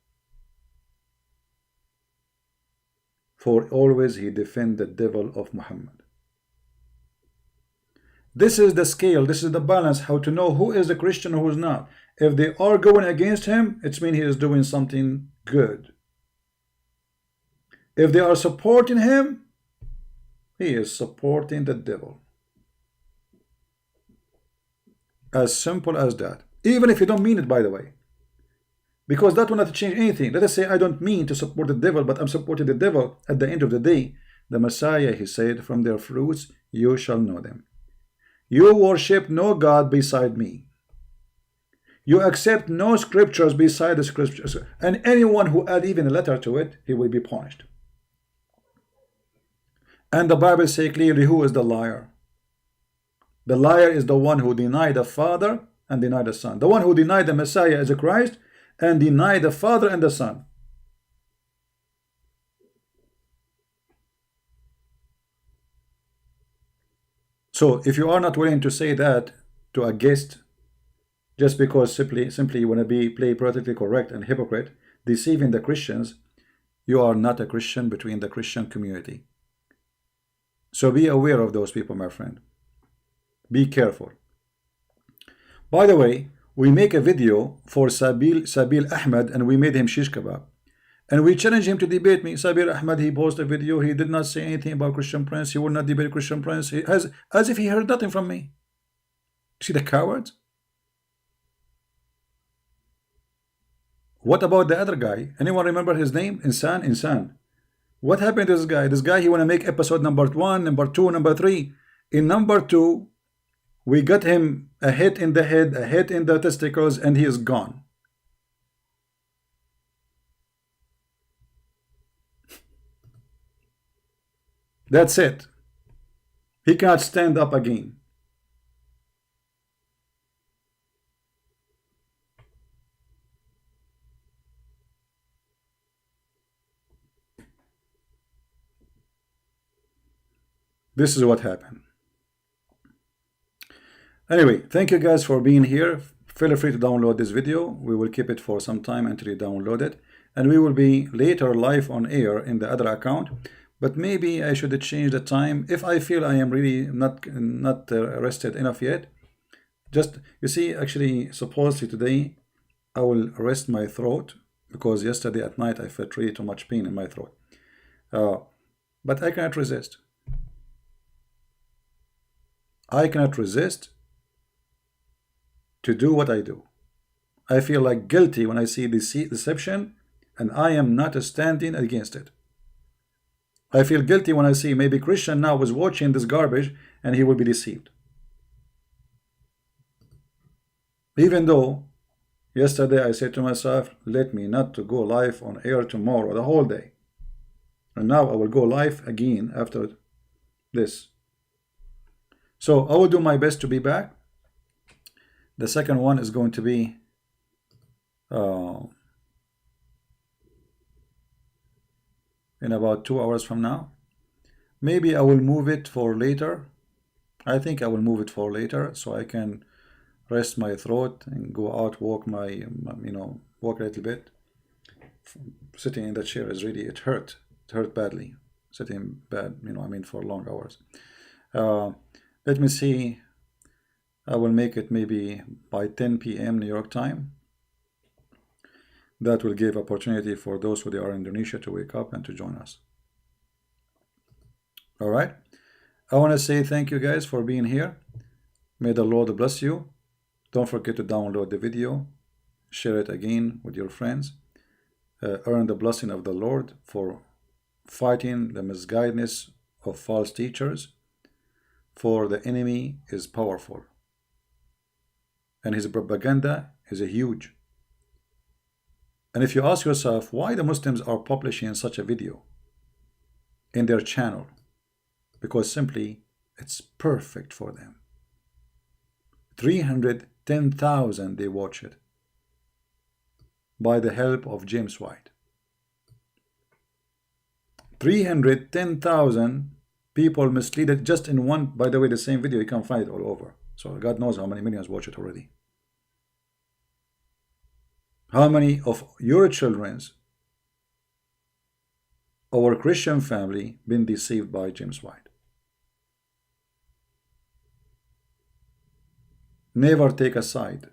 For always he defend the devil of Muhammad. This is the scale, this is the balance, how to know who is a Christian and who is not. If they are going against him, it means he is doing something good. If they are supporting him, he is supporting the devil. As simple as that. Even if you don't mean it, by the way. Because that will not change anything. Let us say I don't mean to support the devil, but I'm supporting the devil. At the end of the day, the Messiah, he said, "From their fruits you shall know them." You worship no God beside me. You accept no scriptures beside the scriptures. And anyone who add even a letter to it, he will be punished. And the Bible says clearly, who is the liar? The liar is the one who denied the Father and denied the Son. The one who denied the Messiah as a Christ and denied the Father and the Son. So if you are not willing to say that to a guest, just because simply you want to play politically correct and hypocrite, deceiving the Christians, you are not a Christian between the Christian community. So be aware of those people, my friend. Be careful. By the way, we make a video for Sabil Ahmed, and we made him shish kebab. And we challenge him to debate me. Sabil Ahmed, he posted a video. He did not say anything about Christian Prince. He would not debate Christian Prince. He has, as if he heard nothing from me. See the cowards? What about the other guy? Anyone remember his name? Insan. What happened to this guy? This guy, he want to make episode number 1, number 2, number 3. In number 2, we got him a hit in the head, a hit in the testicles, and he is gone. That's it. He cannot stand up again. This is what happened. Anyway, thank you guys for being here. Feel free to download this video. We will keep it for some time until you download it. And we will be later live on air in the other account. But maybe I should change the time if I feel I am really not rested enough yet. Just, you see, actually, supposedly today I will rest my throat because yesterday at night I felt really too much pain in my throat. But I cannot resist. I cannot resist to do what I do. I feel like guilty when I see deception, and I am not standing against it. I feel guilty when I see maybe Christian now is watching this garbage and he will be deceived. Even though yesterday I said to myself, let me not to go live on air tomorrow the whole day. And now I will go live again after this. So I will do my best to be back. The second one is going to be in about 2 hours from now. Maybe I will move it for later. I think I will move it for later so I can rest my throat and go out, walk walk a little bit. Sitting in the chair is really, it hurt badly. Sitting bad, for long hours. Let me see. I will make it maybe by 10 p.m. New York time. That will give opportunity for those who are in Indonesia to wake up and to join us. All right. I want to say thank you guys for being here. May the Lord bless you. Don't forget to download the video. Share it again with your friends. Earn the blessing of the Lord for fighting the misguidedness of false teachers. For the enemy is powerful. And his propaganda is huge. And if you ask yourself why the Muslims are publishing such a video in their channel, because simply it's perfect for them. 310,000 they watch it by the help of James White. 310,000 people misleaded just in one, by the way, the same video, you can find it all over. So God knows how many millions watch it already. How many of your children's, our Christian family, been deceived by James White? Never take a side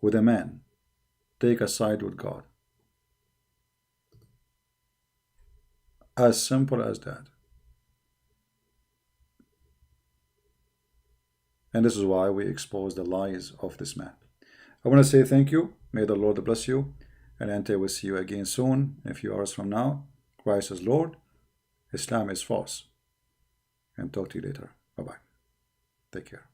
with a man. Take a side with God. As simple as that. And this is why we expose the lies of this man. I want to say thank you. May the Lord bless you. And until we see you again soon, in a few hours from now. Christ is Lord. Islam is false. And talk to you later. Bye-bye. Take care.